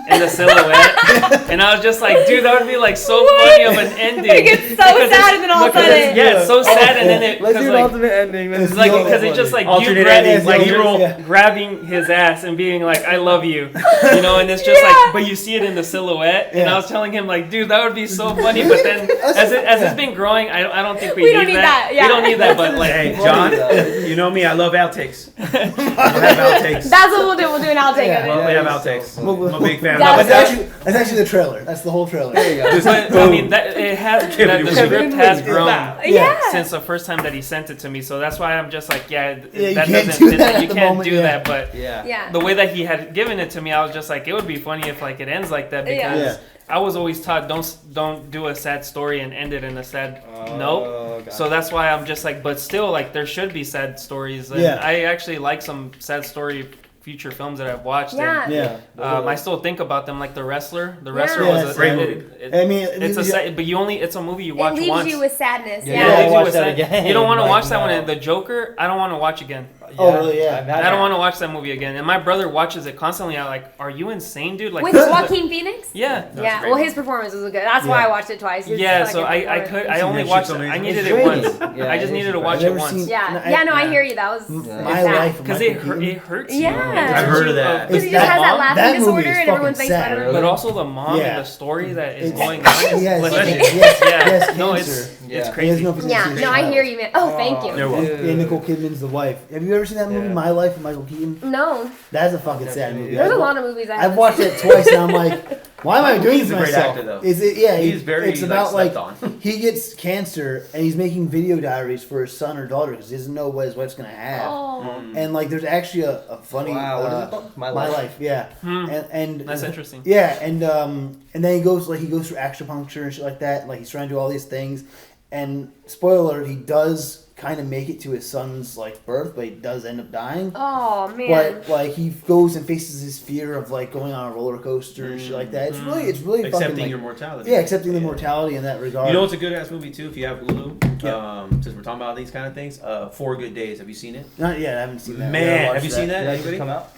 in the silhouette, and I was just like, dude, that would be like so funny of an ending. Like, it's so Because sad and then all of a because sudden- it's- yeah, it's so sad, and then it Let's because do an like. ultimate ending. It's It's like so because it's just like you Alternate grabbing, endings, like like you're yeah. grabbing his ass and being like, "I love you," you know, and it's just Yeah. like, but you see it in the silhouette, and Yeah. I was telling him like, "Dude, that would be so funny," but then as it's been growing, I don't think We don't need that, yeah. We don't need that, but like, Hey, John, you know me. I love outtakes. I have outtakes. That's what we'll do. We'll do an outtake Yeah. of it. Well, we have Yeah, outtakes. Well, I'm a big fan. Yeah, of That's outtakes. actually the trailer. That's the whole trailer. There you go. Just but, I boom. mean, that it has Kevin, that the you're script right. has Yeah. grown Yeah. since the first time that he sent it to me, so that's why I'm just like, Yeah, you that can't doesn't do fit. that at You the can't moment, do yeah. that, but. Yeah. Yeah. The way that he had given it to me, I was just like, it would be funny if like it ends like that Yeah. because Yeah. I was always taught don't do a sad story and end it in a sad note. Oh, God. So that's why I'm just like, but still like there should be sad stories. And Yeah. I actually like some sad story feature films that I've watched. Yeah. And, Yeah. I still think about them like The Wrestler. The Wrestler Yeah, was it's a a great it- movie. it- I mean, it's a sad, but you only it's a movie you It watch leaves once. you with sadness. Yeah, Yeah, you it gotta leaves you watch with that sad- again. You don't want to Like, watch that one. no. And The Joker, I don't want to watch again. Oh, really? Yeah. I've had I don't that. want to watch that movie again. And my brother watches it constantly. I'm like, are you insane, dude? Like, With this is Joaquin Phoenix? Yeah. Yeah, well, his performance was good. That's why Yeah. I watched it twice. His Yeah, so fucking I performance. only that watched shit's it. I amazing. needed It's it once. great. Yeah, I just it needed is to great. watch I've it never once. seen- Yeah, no, I Yeah. hear you. That was My it's sad. Life. Because it hurts you. Yeah. I've heard of that. Because he It's just that has that mom- laughing that movie disorder is and everyone's fucking makes fun of sad. him. But also the mom Yeah. and the story that is It's- going on. He has, Like, yes, no, cancer. it's Yeah. it's He has crazy. no Yeah, potential no, I child. hear you, man. Oh, thank you. You're welcome. Yeah, Nicole Kidman's the wife. Have you ever seen that movie, Yeah. My Life with Michael Keaton? No, That's a fucking sad movie. there's a I've- lot of movies I I've haven't watched seen. it twice and I'm like, why am I doing this He's a to great myself? actor, though. Is it? Yeah, He's very, It's about like, like slept on. he gets cancer and he's making video diaries for his son or daughter because he doesn't know what his wife's gonna have. Oh, And like, there's actually a funny Wow, what is it called? My Life. Yeah, and That's interesting. Yeah, and then he goes through acupuncture and shit like that. And, like he's trying to do all these things, and spoiler alert, he does kind of make it to his son's like birth, but he does end up dying. oh man. But like he goes and faces his fear of like going on a roller coaster and shit like that. It's really fucking Accepting like, your mortality. yeah, accepting the mortality in that regard. You know what's a good ass movie too? If you have Hulu, Yeah. since we're talking about these kind of things, 4 Good Days. Have you seen it? Not yet. I haven't seen that. Man, Yeah, have you seen that? Did that just Anybody? come out?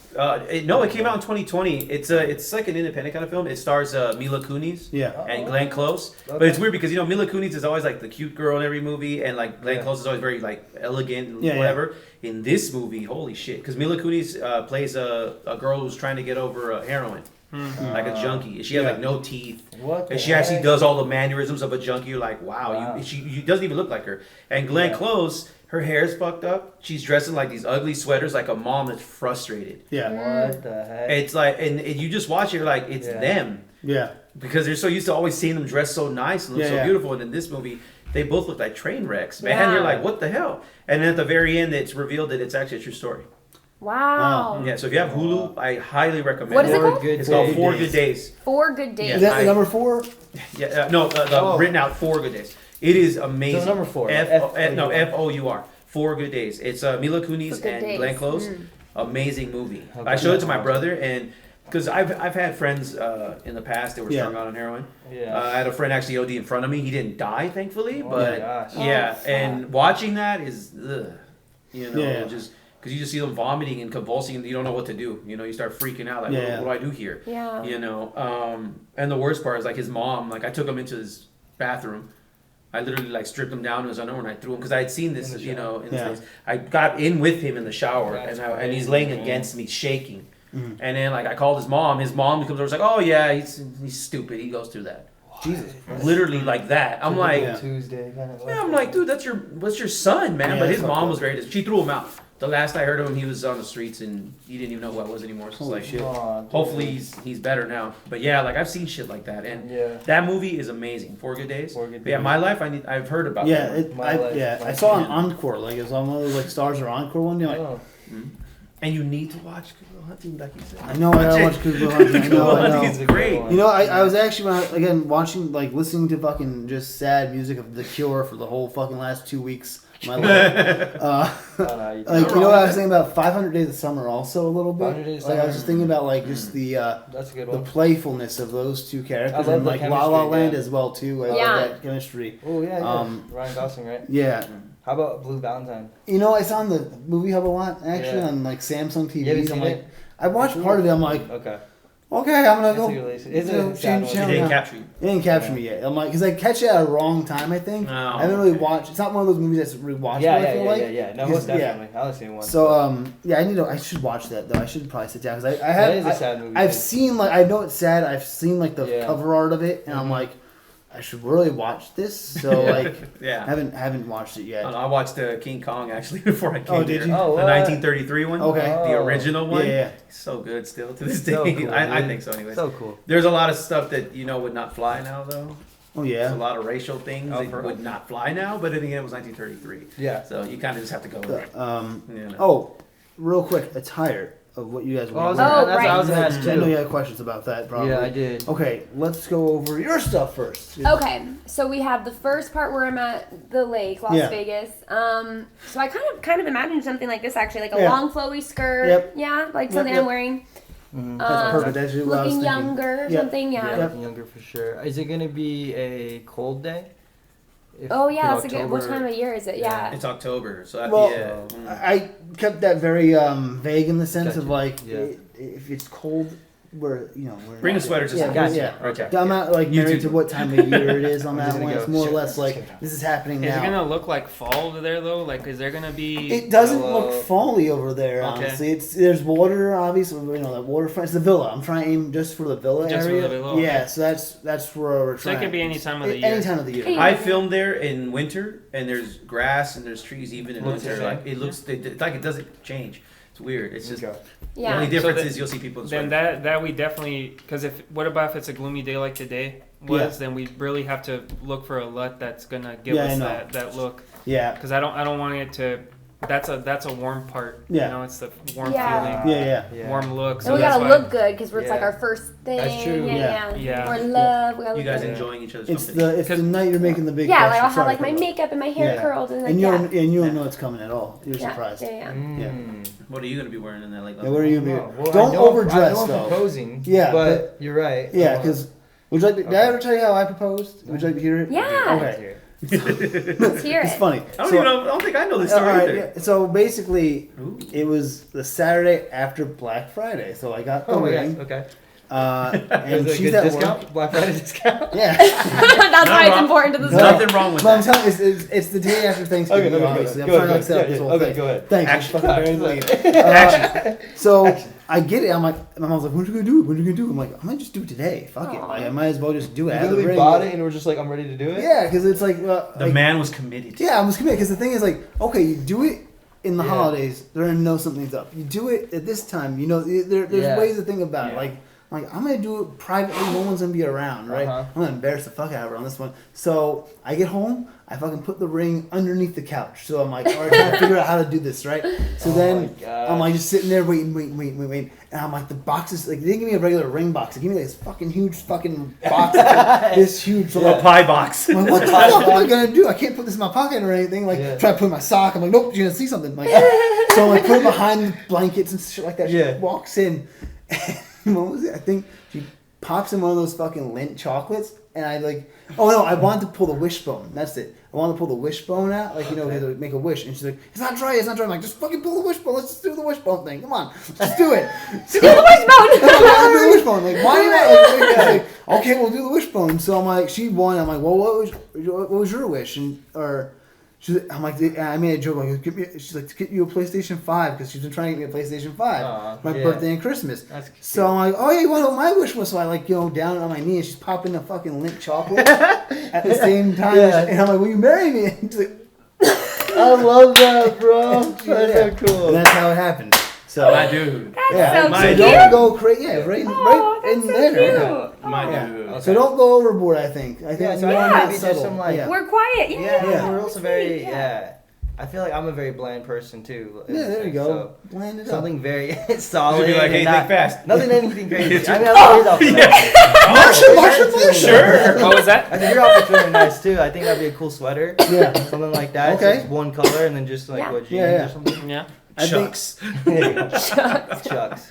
No, it came out in 2020. It's like an independent kind of film. It stars Mila Kunis. Yeah. And Glenn Close, but Okay. it's weird because Mila Kunis is always like the cute girl in every movie, and like Glenn Yeah. Close is always very like elegant and Yeah, yeah. whatever. In this movie, holy shit, because Mila Kunis plays a girl who's trying to get over heroin, like a junkie. And she has Yeah. like no teeth, What? the and she actually heck? does all the mannerisms of a junkie. You're like, wow, Wow. she doesn't even look like her. And Glenn Yeah. Close, her hair's fucked up. She's dressed in like these ugly sweaters, like a mom that's frustrated. Yeah. What the heck? It's like, and you just watch it, you're like, it's Yeah. them. Yeah. Because they're so used to always seeing them dressed so nice and look Yeah, so yeah. beautiful, and in this movie, they both look like train wrecks, man. Yeah. You're like, what the hell? And then at the very end, it's revealed that it's actually a true story. wow. Yeah, so if you have Hulu, I highly recommend What is it it. called? It's called Good 4 Days. Good Days. 4 Good Days. Is that the I- number 4? Yeah, no, Oh. written out 4 Good Days. It is amazing. So number 4. F-O-U-R. 4 Good Days. It's Mila Kunis For Good and Days. Glenn Close. Amazing movie. Okay. I showed it to my brother, and because I've had friends in the past that were Yeah. strung out on heroin. Yeah. I had a friend actually OD in front of me. He didn't die, thankfully, Oh but my gosh. yeah. Oh, and watching that is, Yeah. just because you just see them vomiting and convulsing, and you don't know what to do. You start freaking out, like, Yeah. what do I do here? Yeah. And the worst part is like his mom. Like I took him into his bathroom. I literally like stripped him down to his underwear and I threw him because I had seen this, In the in shower. this Yeah. place. I got in with him in the shower, That's and he's crazy, laying man. against me, shaking. Mhm. And then like I called his mom. His mom comes over, was like, "Oh yeah, he's stupid. He goes through that." Jesus. Literally like that. I'm like, Yeah. Tuesday kind of. yeah, I'm like, dude, that's your son, man. Yeah, But his that's mom fucked was up. ready to. She threw him out. The last I heard of him, he was on the streets and he didn't even know who I was anymore. So it's Holy like, shit. hopefully he's better now. But yeah, like I've seen shit like that, and Yeah. that movie is amazing. 4 Good Days. 4 Good But yeah, Days. My Life. I've heard about. Yeah, that one. My Life, I saw an encore. Like it was on one of those like Stars or Encore one. You're like, Oh. And you need to watch Good Will Hunting, like you said. I know I gotta watch Good Will Hunting. I Good know, Will I know. Hunting is great. You know, I was actually again watching like listening to fucking just sad music of The Cure for the whole fucking last 2 weeks of my life. Oh, no, you Like Not you know wrong what I with was thinking about 500 Days of Summer also a little 500 bit. Days of Like I was Summer. just thinking about like just the That's a good the one. playfulness of those two characters love and the like La La chemistry, Land yeah. as well too. I Yeah. love that chemistry. Oh yeah, yeah. Ryan Gosling, right? Yeah. How about Blue Valentine? You know, I saw in the movie Hub a lot actually Yeah. on like Samsung You haven't TVs. seen I'm like, it? I watched part of it. I'm like, Okay. okay, I'm gonna It's go. a release. It's you know, a sad change one. It channel didn't now. capture you. It didn't capture Yeah. me yet. I'm like, because I catch it at a wrong time. I think Oh, I haven't really okay. watched. It's not one of those movies that's rewatchable. Yeah, I yeah, feel yeah, like. yeah, yeah. No, Because- most definitely. I only seen one. So yeah, I should watch that though. I should probably sit down because I that is have. a sad movie. I've too. seen like I know it's sad. I've seen like the Yeah. cover art of it, and I'm Mhm. like, I should really watch this. So like, Yeah. haven't watched it I yet. don't know, I watched King Kong actually before I came Oh, did here. you? Oh, The what? 1933 one. Okay. The Oh. original one. Yeah, yeah. So good still to this day. So cool, I dude. think so anyways. So cool. There's a lot of stuff that would not fly now though. Oh There's yeah. a lot of racial things Oh, that for real? would not fly now, but then again it was 1933. Yeah. So you kind of just have to go with it. You know. Oh, real quick, attire of what you guys Oh, want. that's Oh, what I was gonna right. ask I know you too. had questions about that, probably. Yeah, I did. Okay, let's go over your stuff first. Okay, so we have the first part where I'm at the lake, Las Yeah. Vegas. So I kind of imagined something like this actually, like a Yeah. long flowy skirt. Yep. Yeah, like Yep, something yep. I'm wearing. That's perfect. That's what I was Looking thinking. younger or Yep. something. Yeah. Yeah, Yep. looking younger for sure. Is it gonna be a cold day? Oh yeah, in that's a good. What October. time of year is it? Yeah. It's October, so Well, yeah. I kept that very vague in the sense of Gotcha. like Yeah. if it's cold, we're Bring a sweater to yeah, some Gotcha. yeah. Okay. I'm not like You married too. to what time of year it is on I'm that just one. gonna It's go, more or shit, less like shit. this is happening Is now. it gonna look like fall over there though? Like, is there gonna be? It doesn't Yellow. look folly over there, Okay. honestly. There's water, obviously. You know that waterfront. It's the villa. I'm trying to aim just for the villa Just for area. the villa, Yeah, okay. so that's where we're So trying. it could be any time of the year. Any time of the year. Hey. I filmed there in winter, and there's grass and there's trees even in Looks the winter. same. Like it looks, it's like it doesn't change. It's weird. It's just Okay. the Yeah. only So difference that- is you'll see people in Then sweaters. that we definitely, because what about if it's a gloomy day like today was? Yeah. Then we really have to look for a LUT that's gonna give Yeah, I us know. that look. Yeah, Because I don't want it to. That's a warm part. Yeah. You know, it's the warm Yeah. yeah. warm look. So And we that's gotta why- look good because it's like Yeah. our first thing. That's true. Yeah. Yeah. We're in love. We gotta You look guys good. enjoying each other's It's company. the night you're making the big. Yeah, like question. I'll have Sorry like for my that. makeup and my hair Yeah. curled and like And yeah. you don't know it's coming at all. You're Yeah, surprised. yeah, yeah. Mm. What are you gonna be wearing in that? Like, Yeah, what are you gonna Oh, be? well, Don't I know overdress I'm though. proposing. Yeah, but you're right. Yeah, because would you like? Did I ever tell you how I proposed? Would you like to hear it? Yeah. Okay. Let's hear It's it. funny. I don't think I know this all story right, either. yeah, so basically, Ooh. it was the Saturday after Black Friday, so I got the Oh yeah. ring, Okay. and Is it a she's good at discount? work. Black Friday discount. Yeah, That's why it's important to the No. story. Nothing wrong with but I'm that. telling you, it's the day after Thanksgiving. Okay, obviously, I'm go trying to ahead, like set up yeah, this whole okay, thing. go ahead. Thanks. Action. I'm fucking very late. Action. So I get it. I'm like, my mom's like, "What are you gonna do? What are you gonna do?" I'm like, "I might just do it today. Fuck it. Aw. Like, I might as well just do it." You I had the literally ring. bought it and we're just like, I'm ready to do it. Yeah, because it's like, The like, man was committed. yeah, I was committed. Because the thing is, like, okay, you do it in the Yeah. holidays. They're gonna know something's up. You do it at this time. You know, there's Yeah. ways to think about it. Yeah. Like I'm gonna do it privately. No one's gonna be around, right? Uh-huh. I'm gonna embarrass the fuck out of her on this one. So I get home. I fucking put the ring underneath the couch. So I'm like, all right, trying to figure out how to do this, right? So Oh then my God. I'm like just sitting there waiting. And I'm like, the box is like, they didn't give me a regular ring box. They gave me like this fucking huge fucking box. This huge. So I'm A like, pie box. I'm like, what the fuck am I gonna do? I can't put this in my pocket or anything. Like, Yeah. try to put it in my sock. I'm like, nope, you're gonna see something. Like, so I'm like, put it behind the blankets and shit like that. She Yeah. walks in. And what was it? I think she pops in one of those fucking Lindt chocolates. And I like, oh no, I wanted to pull the wishbone. That's it. I wanted to pull the wishbone out, like, you know, to make a wish. And she's like, it's not dry. I'm like, just fucking pull the wishbone. Let's just do the wishbone thing. Come on, let's do it. So, Do the wishbone. I'll do the wishbone. Like, why you not? Like, okay, we'll do the wishbone. So I'm like, she won. I'm like, well, what was your wish? And or I'm like, I made a joke like, she's like, to get you a PlayStation 5 because she's been trying to get me a PlayStation 5 Aw, my yeah. birthday and Christmas. That's cute. So I'm like, oh yeah, you want to know what my wish was? So I like, down on my knee and she's popping the fucking Lindt chocolate at the same time. Yeah. And I'm like, will you marry me? And she's like, I love that, bro. That's yeah. so cool. And that's how it happened. So My dude. That's yeah, so my so cute. don't go crazy. Yeah, right, Oh, right in that's so there. cute. My Yeah. dude. Okay. So don't go overboard. I think. I think Yeah, so you I want think that maybe just subtle. some, like, yeah. We're quiet. Yeah. Yeah, we're also very Sweet, yeah. I feel like I'm a very bland person too. Yeah, there you go. So, Bland it up. something very solid. Should be like, and hey, not, think fast. Nothing anything crazy. It's I mean, your- I like his outfit. Yeah. Sure. What was that? I think your outfit's really nice too. I think that'd be a cool sweater. Yeah. Something like that. Okay. Just one color and then just like Yeah. what jeans Yeah, yeah. or something. Yeah. I think Chucks. There you go. Chucks.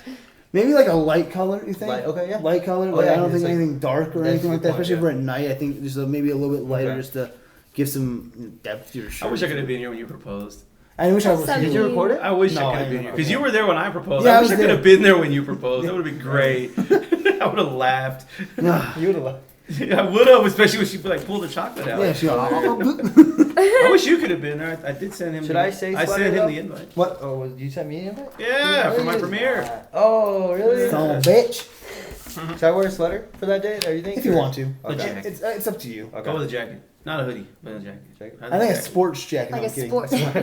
maybe like a light color. You think? Light- okay, yeah. Light color. Oh, Like, yeah, I don't it's think like- anything dark or that's anything a like good that. point, Especially yeah. for at night. I think just maybe a little bit lighter, Okay. just to give some depth to your shirt. I wish I could have been here when you proposed. I wish I was. So Did you mean. record it? I wish No, I could I have been don't here know. because you were there when I proposed. Yeah, I I wish was I could there. have been there when you proposed. That would have been great. I would have laughed. Nah. You would have loved. I would have, especially when she like pulled the chocolate out. Yeah, she. I wish you could have been there. I did send him. Should the, I say I sweater, sent him though? the invite. What? Oh, you sent me an invite? Yeah, for my Really? premiere. Oh, really? Son of a bitch. Should I wear a sweater for that day? Or you think? If you want to. Okay. It's up to you. Okay. Go with a jacket, not a hoodie, but a jacket. Jacket. I think a sports jacket. Like no, a I'm kidding.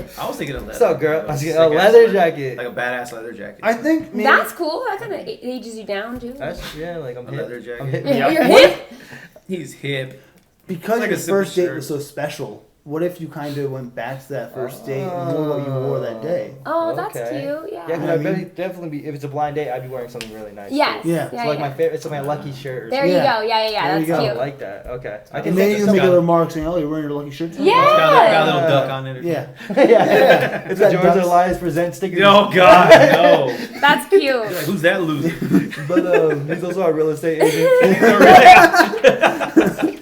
sport. I was thinking a leather. What's up, girl? Like A sick-ass leather jacket. like a badass leather jacket. I think maybe. That's cool. That kind of ages you down too. That's yeah, like I'm A hip. leather jacket. I'm hip. Yeah, Yeah. you're hip. He's hip. Because like your a simple first date shirt. was so special. What if you kind of went back to that first date and wore what you wore that day? Oh, that's Okay. cute. Yeah. Yeah, because I I'd mean- definitely be if it's a blind date, I'd be wearing something really nice. Yes. too. Yeah. Yeah. It's like yeah. my favorite. It's like my lucky shirt. Or There something. you Yeah. go. Yeah, yeah, yeah. There you That's go. I cute. like that. Okay. I can And then think you of can make a something. remark saying, "Oh, you're wearing your lucky shirt." today?" Yeah. Got a little duck on it. Or Yeah. yeah. It's got That George ducks. Elias present stickers. Oh God, no. That's You're cute. like, who's that loser? But he's also a real estate agent.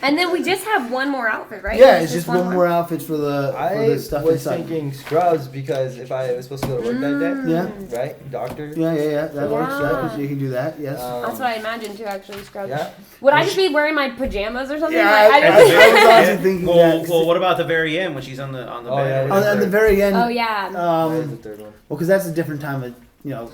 And then we just have one more outfit, right? Yeah, it's just one more outfit for the I stuff was inside. thinking scrubs because if I was supposed to go to work that day, Yeah. right? Doctor. Yeah. That works. Yeah. Yeah, 'cause you can do that. Yes. That's what I imagined too, actually, scrubs. Yeah. Would I just be wearing my pajamas or something? Yeah, Like, I I don't was also thinking Well, that. well, what about the very end when she's on the Oh, bed? yeah, At the very end. Oh, yeah. That is the third one. Well, because that's a different time of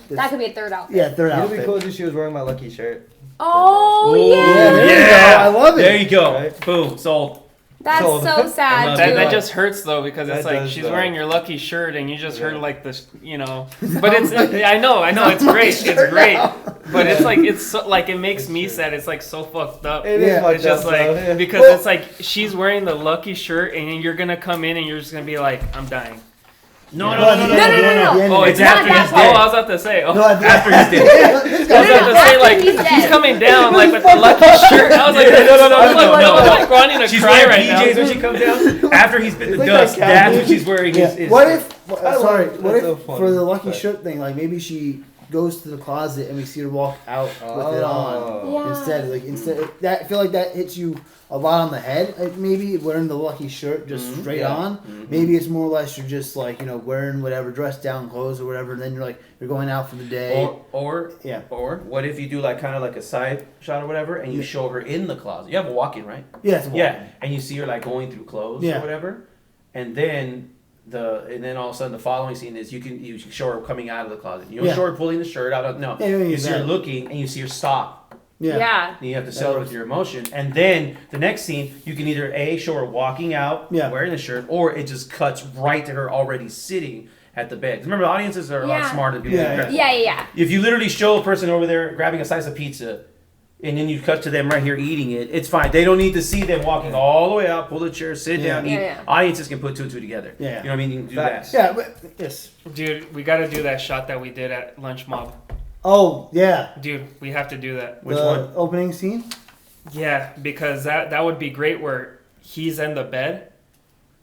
That could be a third outfit. yeah, third It'd be outfit. cool if she was wearing my lucky shirt. Oh, Ooh, yeah. there you go. I love it. There you go. Right? Boom. Sold. That's So- so sad, love too. it. That just hurts though because it's That like does, she's though. wearing your lucky shirt and you just heard Yeah. like this, But it's I know it's great, it's great, but it's like it's so, like it makes me sad. It's like so fucked up. It Yeah. is fucked It's just up, like though, yeah. because Well- it's like she's wearing the lucky shirt and then you're gonna come in and you're just gonna be like, I'm dying. No, No, no, no, no, no, no. no. Oh, it's Not after that he's part. dead. I was about to say. Oh, No, at the- After he's dead. I was about to say like After he's dead. he's coming down like with the lucky shirt. I was like, I'm like wanting to She's cry wearing right PJs now. when she comes down. After he's bit the It's like dust, that that's cowboy. what she's wearing. Yeah. Is What if? I love Sorry. it. What That's if so funny, for the lucky but- shirt thing? Like maybe she goes to the closet and we see her walk out with it on Yeah. instead. That I feel like that hits you a lot on the head. Maybe wearing the lucky shirt just straight Yeah. on. Maybe it's more or less you're just like wearing whatever dress down clothes or whatever. And then you're going out for the day. Or Yeah. Or what if you do like kind of like a side shot or whatever, and you show her in the closet? You have a walk-in, right? Yeah. It's a walk. Yeah, and you see her like going through clothes Yeah. or whatever, and then all of a sudden the following scene is you can show her coming out of the closet. You don't Yeah. show her pulling the shirt out. No, Yeah, you don't you use see her that. looking and you see her stop. Yeah. Yeah. And you have to sell it works. with your emotion, and then the next scene you can either show her walking out Yeah. wearing the shirt, or it just cuts right to her already sitting at the bed. Remember, audiences are a lot Yeah. smarter than Yeah, people. Yeah. If you literally show a person over there grabbing a slice of pizza, and then you cut to them right here eating it, it's fine. They don't need to see them walking all the way out, pull the chair, sit Yeah. down, eat. Yeah. Audiences can put two and two together. Yeah. You know what I mean? You can do Facts. that. Yeah. But, yes. Dude, we got to do that shot that we did at Lunch Mob. Oh yeah. Dude, we have to do that. Which the one? Opening scene. Yeah, because that would be great where he's in the bed.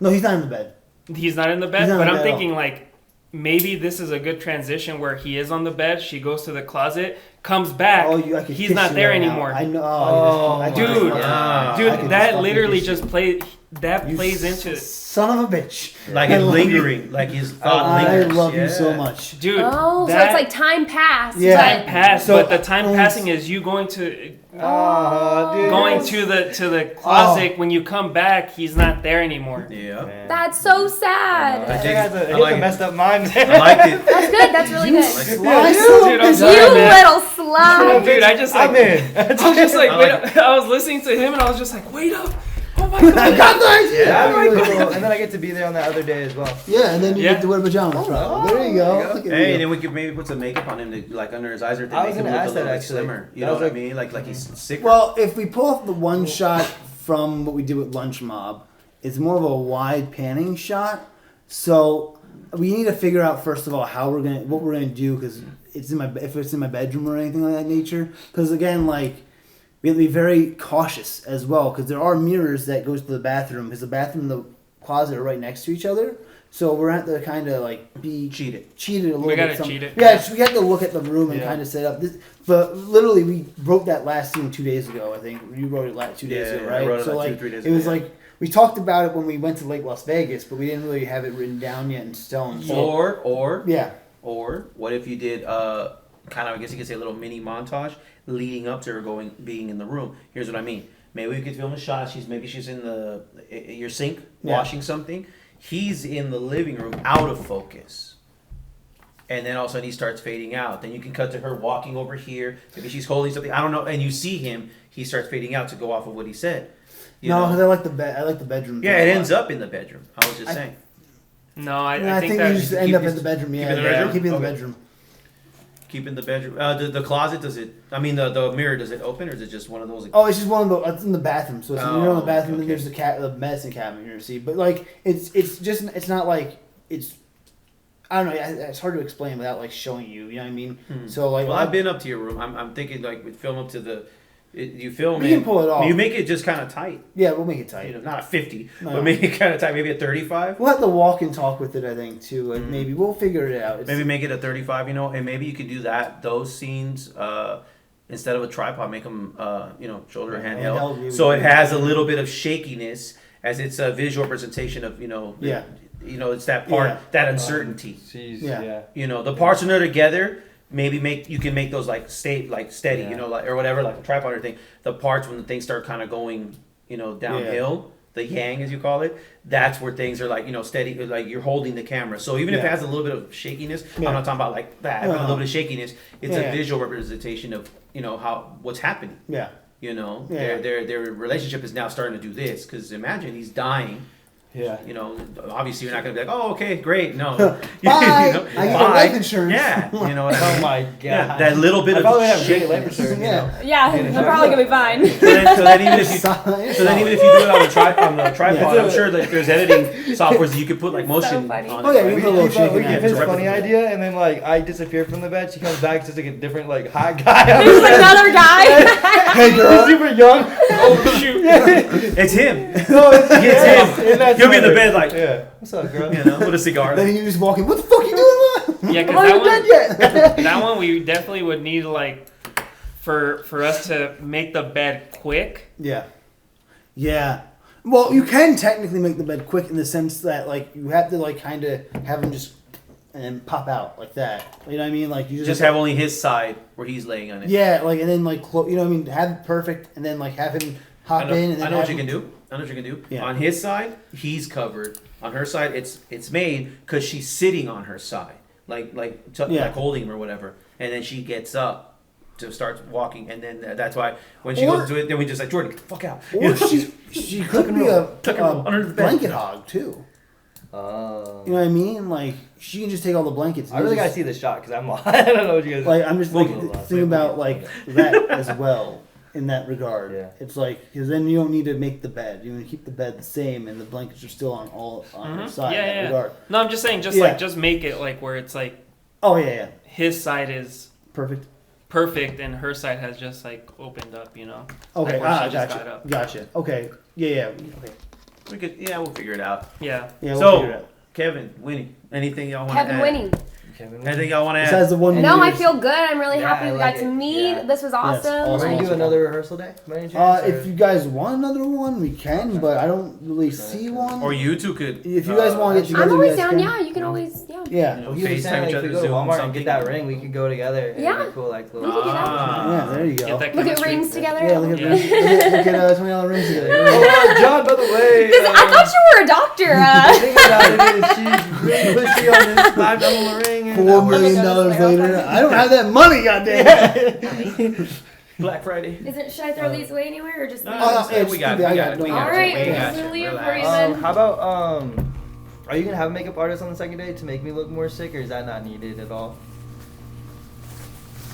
No, he's not in the bed. He's not in the bed, He's not but in I'm the bed at thinking like maybe this is a good transition where he is on the bed, she goes to the closet, comes back, Oh, I could he's kiss not you there right now. anymore. I know. Oh, I can just- dude, I yeah. can just Dude, that fucking literally kiss just you. played. That You plays into. Son of a bitch. Like I it's love lingering, like his thought I lingers. love you Yeah. so much. Dude, Oh, so that it's like time passed. Yeah. time passed, So- but the time passing is you going to Oh, dude. going to the closet. When you come back, he's not there anymore. Yeah. Man. That's so I sad. think dig he has it. a, I he like has a it. messed up mind. I liked it. That's good. That's really good. Sly Dude, son of a I'm bitch. sorry, You man. little slime. Dude, I just like I'm in. I was just like, I wait like up. I was listening to him and I was just like, wait up. Oh my god. I got the idea. That'd be really cool. And then I get to be there on that other day as well. Yeah, and then you Yeah. get to wear pajamas. probably. There you go. Look at Hey, you. and then we could maybe put some makeup on him, to, like under his eyes or to I make was him gonna look a ask that, little bit actually. slimmer. You That know was what I like- mean? Like he's sick. Well, if we pull off the one shot from what we did with Lunch Mob, it's more of a wide panning shot. So we need to figure out first of all what we're gonna do, because if it's in my bedroom or anything like that nature. Because again, like we have to be very cautious as well, because there are mirrors that goes to the bathroom, because the bathroom and the closet are right next to each other. So we're at the kind of like be cheated a little We bit. gotta cheat it. Yeah, so we have to look at the room and Yeah. kind of set up this. But literally, we wrote that last scene 2 days ago. I think you wrote it 2 days Yeah, ago, yeah, right? I wrote it so like like 2-3 days it was ago, yeah. like we talked about it when we went to Lake Las Vegas, but we didn't really have it written down yet in stone. So, Or yeah, what if you did kind of, I guess you could say, a little mini montage leading up to her being in the room. Here's what I mean. Maybe we could film a shot. Maybe she's in your sink Yeah. washing something. He's in the living room out of focus. And then all of a sudden he starts fading out. Then you can cut to her walking over here. Maybe she's holding something. I don't know. And you see him. He starts fading out to go off of what he said. You no, know? because I like the bed. I like the bedroom. Yeah, thing it a lot. ends up in the bedroom. I was just I- saying. No, I I think think that we just end keep up this- in the bedroom. keep Yeah, it in the yeah, bedroom? keep it in the Okay. bedroom. Keep in the bedroom. The closet, does it? I mean, the mirror, does it open, or is it just one of those? Oh, it's just one of the. It's in the bathroom, so it's in the Oh, bathroom, okay. and there's the medicine cabinet you're gonna see. But like, it's just it's not like it's. I don't know. It's hard to explain without like showing you. You know what I mean? So like, Well, I've been up to your room. I'm thinking like we film up to the. You film We it. can pull it off. You make it just kind of tight. Yeah, we'll make it You tight. know, not a 50, No. but make it kind of tight. Maybe a 35. We'll have to walk and talk with it, I think, too, and maybe we'll figure it out. It's, Maybe make it a 35. You know, and maybe you could do those scenes. instead of a tripod, make them shoulder Yeah, handheld. handheld, So it yeah. has a little bit of shakiness as it's a visual representation of Yeah. it's that part, Yeah. that uncertainty. Jeez, Yeah. yeah. The parts when they're together, maybe you can make those like steady, Yeah. or whatever, like a tripod or thing. The parts when the things start kind of going, downhill, the yang as you call it, that's where things are like, steady, like you're holding the camera. So even if it Yeah. has a little bit of shakiness, Yeah. I'm not talking about like that, but a little bit of shakiness. It's Yeah. a visual representation of what's happening. Yeah. Their relationship is now starting to do this because imagine he's dying. Yeah. Obviously you're not going to be like, oh, okay, great. No. Bye. I get life insurance. Yeah. You know what I mean? Oh my god. Yeah, that little bit I of probably have great life shakiness. insurance. Yeah. Yeah, I'm probably gonna be fine. So then even if you do it on the tripod, Yeah. I'm sure that there's editing software that you could put like motion funny. on Oh, it. yeah, right? we put a little shaking We give hand his to funny replicate. idea, and then like I disappear from the bed. She comes back, it's just like a different like hot guy. There's another guy. Hey, girl. He's super young. Oh shoot! It's him. No, it's It's him. and that's He'll be in the funny. bed like, Yeah. What's up, girl? with a cigar. Then you just walk in. What the fuck you doing? Yeah, I'm 'cause not that even one- dead yet. That one we definitely would need like for us to make the bed quick. Yeah. Yeah. Well, you can technically make the bed quick in the sense that like you have to like kind of have him just and then pop out like that. You know what I mean? Like you Just have only his side where he's laying on it. Yeah, like and then like you know what I mean? Have it perfect and then like have him hop I know, in and then I know what have you can him- do. I know what you can do. Yeah. On his side, he's covered. On her side, it's made because she's sitting on her side, like Yeah. holding him or whatever, and then she gets up to start walking, and then that's why when she Or- goes to do it, then we just like Jordan, get the fuck out. Or she could be a Tuck and roll under the bed. blanket hog too. You know what I mean? Like she can just take all the blankets. I really gotta see the shot because I'm I don't know what you guys. Like I'm just We'll like, go last. thinking about like that as well in that regard. Yeah. It's like because then you don't need to make the bed. You want to keep the bed the same, and the blankets are still on her Mhm. side Yeah, in that yeah. regard. No, I'm just saying, Yeah. just make it like where it's like Oh yeah, his side is perfect. perfect and her side has just like opened up. Okay, Like where she just got gotcha, up. gotcha. Okay, yeah, okay, We'll figure it out. Yeah. yeah. We'll So- figure it out. Kevin, Winnie, anything y'all want to add? Kevin winning. Anything y'all want to add? Besides the one. No, I years- feel good. I'm really Yeah, happy I we like got to it. meet. Yeah. This was awesome. awesome. Are we Like, gonna do another rehearsal day? by any chance, If or- you guys want another one, we can, but I don't really see one. Or you two could. If you guys want to get together, I'm you always guys down. can. Yeah, you can always. Yeah. Yeah. You know, He was FaceTime saying like, each if other, we go to Zoom Walmart and something. get that ring, we could go together. It'd Yeah. be cool, like We little. could do that. Yeah, there you go. Get that Look at chemistry. rings together. Yeah, look at Yeah. look at $20 rings together. Oh, John, by the way. I thought you were a doctor. The thing about it is she's really pushy on this $5 ring. and $4 million This way, later. I don't have that money, goddamn. Black Friday. Should I throw these away anywhere or just? No, leave no, them? it's we got stupid. I it. got We it. got All it. right, We got we'll you. leave it Relax. for you then. How about are you gonna have a makeup artist on the second day to make me look more sick, or is that not needed at all?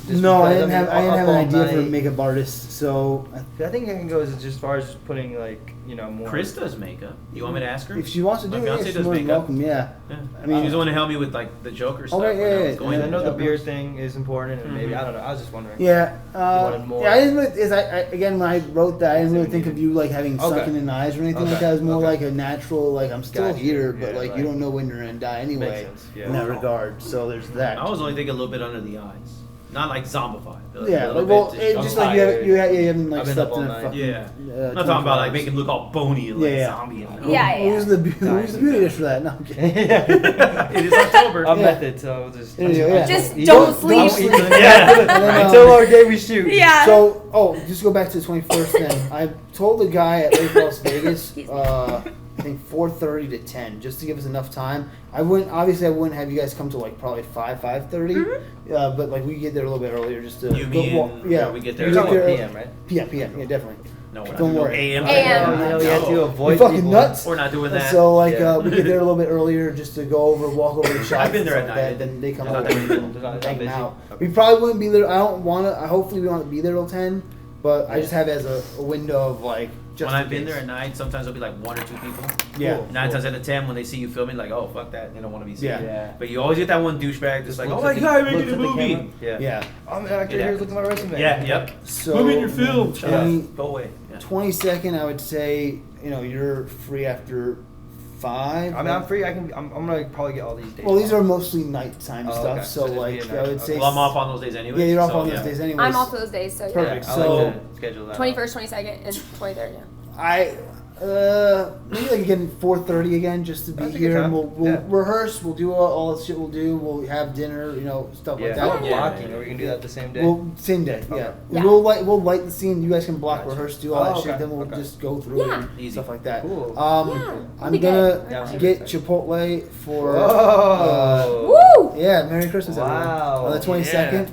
Just No, I because, didn't have. I up didn't have all an idea for a night. makeup artist. So I think I can go as far as putting like more. Chris does makeup. You want me to ask her? if she wants to do My it, yeah, fiance she's does more than makeup. welcome. Yeah. Yeah. I mean- she's the one to help me with like the Joker stuff. Okay, when I yeah, was yeah. going And I know the Yeah. beard thing is important, and maybe Mhm. I don't know. I was just wondering. Yeah. wanted more. Yeah. I didn't really. Again, when I wrote that, I didn't really think of you like having Okay. sunken in eyes or anything like Okay. that. It was more Okay. like a natural. Like I'm still Gotcha. here, but Yeah, like right. you don't know when you're gonna die anyway. sense, yeah. In that regard, so there's that. I was only thinking a little bit under the eyes, not like zombified. But like Yeah, a little like, well, bit it's just- just like you haven't, you haven't like I've been slept up in all a night. fucking. Yeah. I'm not talking about like making him look all bony and like Yeah, yeah. zombie. And Yeah, yeah. Who's the beauty dish for that? No, I'm kidding. It is October. I'm Yeah. method, so we'll just. There you go, yeah. Just You don't sleep. Yeah. And then, Until our day we shoot. Yeah. So, just go back to the 21st then. I told the guy at Lake Las Vegas, I think 4:30 to 10, just to give us enough time. I wouldn't have you guys come to like probably 5:30. But like we get there a little bit earlier just to You, me, and yeah, we get there. You're We talking about there- PM, right? PM, yeah, definitely. No, we're not Don't doing worry. AM. AM. You know, we had to No. avoid You fucking people. nuts. We're not doing that. So like Yeah. we get there a little bit earlier just to go over, walk over the shops. I've been there and at stuff night. like that. Then they come It's not over that many people. They're not hang busy. out. Okay. We probably wouldn't be there. I don't want to. Hopefully we don't have to be there till 10. But I just have it as a window of like. Just When in I've been case. there at night, sometimes there'll be like 1 or 2 people. Yeah. Cool. 9 times out of 10, when they see you filming, like, oh fuck that, they don't want to be seen. Yeah. Yeah. But you always get that one douchebag just like, oh Looks my at the- god, making looks a at the movie. camera. Yeah. Yeah. I'm an actor. Yeah. Here's look at my resume. Yeah. Yep. So Movie in your film. Shut up. 20 Go away. Yeah. 22nd, I would say, you're free after 5. I mean, I'm free. I'm gonna probably get all these days. Well, these off. are mostly nighttime Oh, stuff, okay. so So it'd be like a I night- would say. Well, I'm off on those days anyway. Yeah, you're off so, on those days anyways. I'm off those days, so yeah. Perfect. Yeah, I So- like to schedule that. 21st, 22nd, and 23rd. Yeah. I maybe like again 4:30 again just to be That's a good here and time. we'll Yeah. rehearse. We'll do all the shit we'll do. We'll have dinner, stuff Yeah, like how that. about blocking, or we can do that the same day. Well, same day, yeah. Okay. Yeah. We'll light the scene. You guys can block, Gotcha. rehearse, do all Oh, that shit. okay, Then we'll okay. just go through it Yeah. and Easy. stuff like that. Cool. Yeah, I'm that'd be gonna good. Yeah, I'm get excited. Chipotle for. Whoa. Woo! Yeah, Merry Christmas, everyone. Wow. On the 22nd.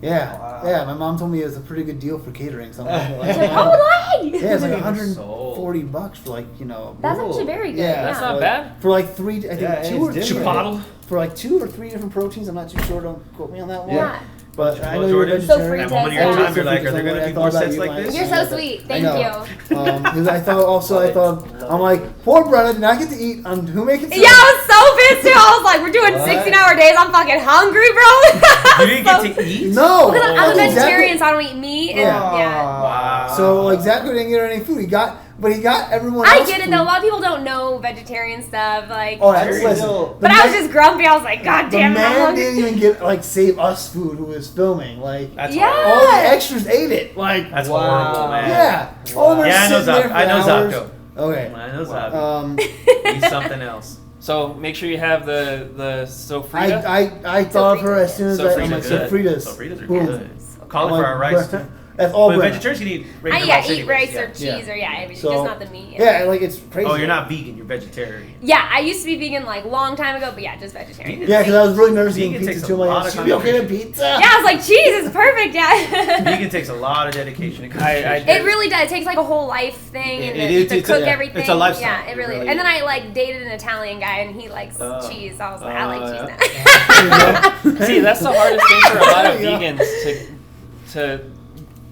Yeah. Wow. Yeah, my mom told me it was a pretty good deal for catering. So I'm like, Chipotle! yeah, it's like Sold. $140 for like That's Cool. actually very good. Yeah, Yeah. That's not like, bad. For like 3, I think Yeah, and 2 or it's 3. different. Chipotle. For like 2 or 3 different proteins. I'm not too sure. Don't quote me on that one. Yeah. But I know Well, you're Jordan, So vegetarian. free At one of your Yeah. times, you're like, are there going to be more sets like this? You're so sweet. Thank you. Because I thought, I'm like, poor brother did not get to eat. Who make it? Yeah, I was so pissed too. I was like, we're doing What? 16-hour days. I'm fucking hungry, bro. You didn't get to eat? No. Because I'm a That's exactly- vegetarian, so I don't eat meat. And, Yeah. yeah. Wow. So like Zach didn't get any food. He got everyone. I else get it food. though. A lot of people don't know vegetarian stuff. Like, Oh, that's Very listen. little. the but I was man- just grumpy. I was like, God The damn it, I'm man hungry. didn't even get save us food who was filming. Like That's Yeah. horrible. all the extras ate it. Like That's Wow. horrible, man. yeah. All of them are Yeah, I know sitting there Zach. for I know hours. Zacco. Okay. I know Zach. Um, He's something else. So make sure you have the sofrita. I thought of her as soon as I'm like Sofrita's good. Sofritas. Sofritas are Boom. good. Cauliflower I'm rice. like, That's all But bread. vegetarians can eat regular Yeah, rice eat anyways, rice yeah. or cheese or everything, So- just not the meat. Yeah, like it's crazy. Oh, you're not vegan. You're vegetarian. Yeah, I used to be vegan like long time ago, but yeah, just vegetarian. Yeah, because I was really nervous Vegan eating takes pizza a too. I'm lot like, of should be okay with concentration. pizza? Yeah, I was like, cheese is perfect. Yeah. Vegan takes a lot of dedication. and I concentration. It really does. It takes like a whole life thing It and is, to it's cook a- everything. it's a lifestyle. Yeah, it It really is. really And then is. I like dated an Italian guy and he likes cheese. So I was like, I like yeah. cheese now. See, that's the hardest thing for a lot of Yeah. vegans to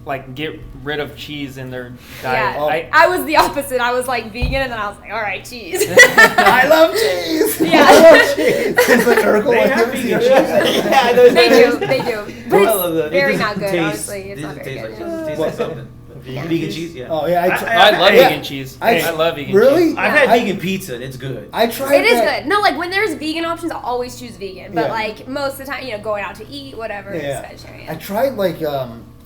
like get rid of cheese in their diet. Yeah, I was the opposite. I was like vegan and then I was like, all right, cheese. I love cheese. Yeah. I love cheese. It's like Urkel. They Like, have have you vegan seen cheese. it? Yeah, They do, they do. But I love that. it's very It not doesn't good, taste- honestly. It's it not doesn't very taste good. like cheese. It tastes like something. Vegan Vegan cheese? cheese, yeah. Oh yeah, I love yeah. vegan cheese. I- I love vegan Really? cheese. I've had I- vegan pizza and it's good. I tried. It is that. good. No, like when there's vegan options, I'll always choose vegan. But Yeah. like most of the time, going out to eat, whatever, Yeah. it's vegetarian. I tried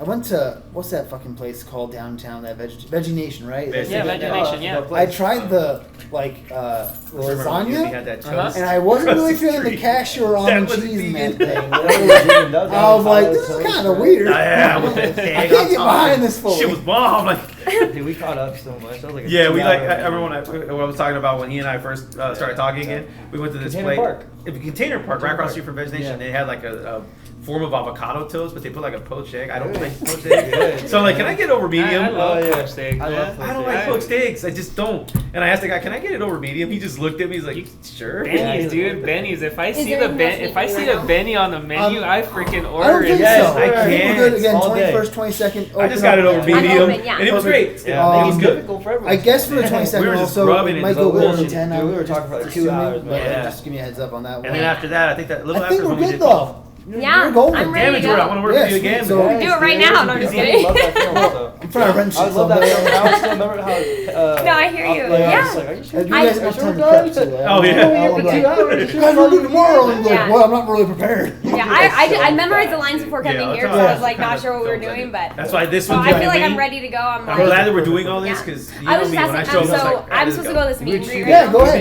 I went to what's that fucking place called downtown? That Veggie Nation, right? Veggie Yeah, Nation. Vegination, yeah. I tried the Remember when you had lasagna, that Uh-huh. toast? and I wasn't across really the feeling the street? cashew or That almond was cheese in that vegan. thing. I was like, this is kind of weird. Yeah, with the I egg can't on get top. behind this fully. Shit was bomb. Like, Dude, we caught up so much. That was like a yeah, we like. 2 I remember when I was talking about when he and I first started talking again. We went to this Container place, Park. Container Park, right across the street from Vegination. Yeah. They had like a form of avocado toast, but they put like a poached egg. I don't Good. like poached eggs. Good. So like, can I get over medium? I love Oh, yeah. poached egg. I love I don't poached like egg. poached eggs. I just don't. And I asked the guy, "Can I get it over medium?" He just looked at me. He's like, "Sure." Benny's, Yeah. dude, Benny's. If I see there the anything if I else see you the can Benny on the menu, I freaking I don't order think it. Yes, so. I think we're can. good again. All day. 21st, 22nd. I just got it over I'm medium, open, yeah. and it was great. Yeah, Um, it was it's good. difficult for everyone. I guess for the 22nd We were just also, rubbing it it might just go over bullshit. 10 Dude, hours. we were talking for like 2 assuming, hours, but man. Yeah. just give me a heads up on that one. And then after that, I think that a little I after think we're when we good did. though. Yeah, We're golden. I'm ready Damn to it, go. Jordan, I want to work Yeah, with you sweet. again. So- man. Do it right now. No, I'm just I kidding. love that film, so. I'm trying to rent shit I love that someday. film. I was still remember how. No, I hear you. I was Yeah. like, are you sure? You I- guys Are you have sure time to we're prep done? too. Oh, yeah. I'll For be 2 like, hours. guys, we'll do tomorrow. And be like, Yeah. well, I'm not really prepared. Yeah, I memorized the lines before coming Yeah, here, that's so I all was like kind not of sure what we were films I doing, did. but That's why this so one. I feel like I'm ready to go. I'm I'm glad like, that we're doing all this Yeah. because you I know was me just when I asking. show up, I was So like, I'm let's supposed to go. go to this meet and greet right Yeah, now. go ahead.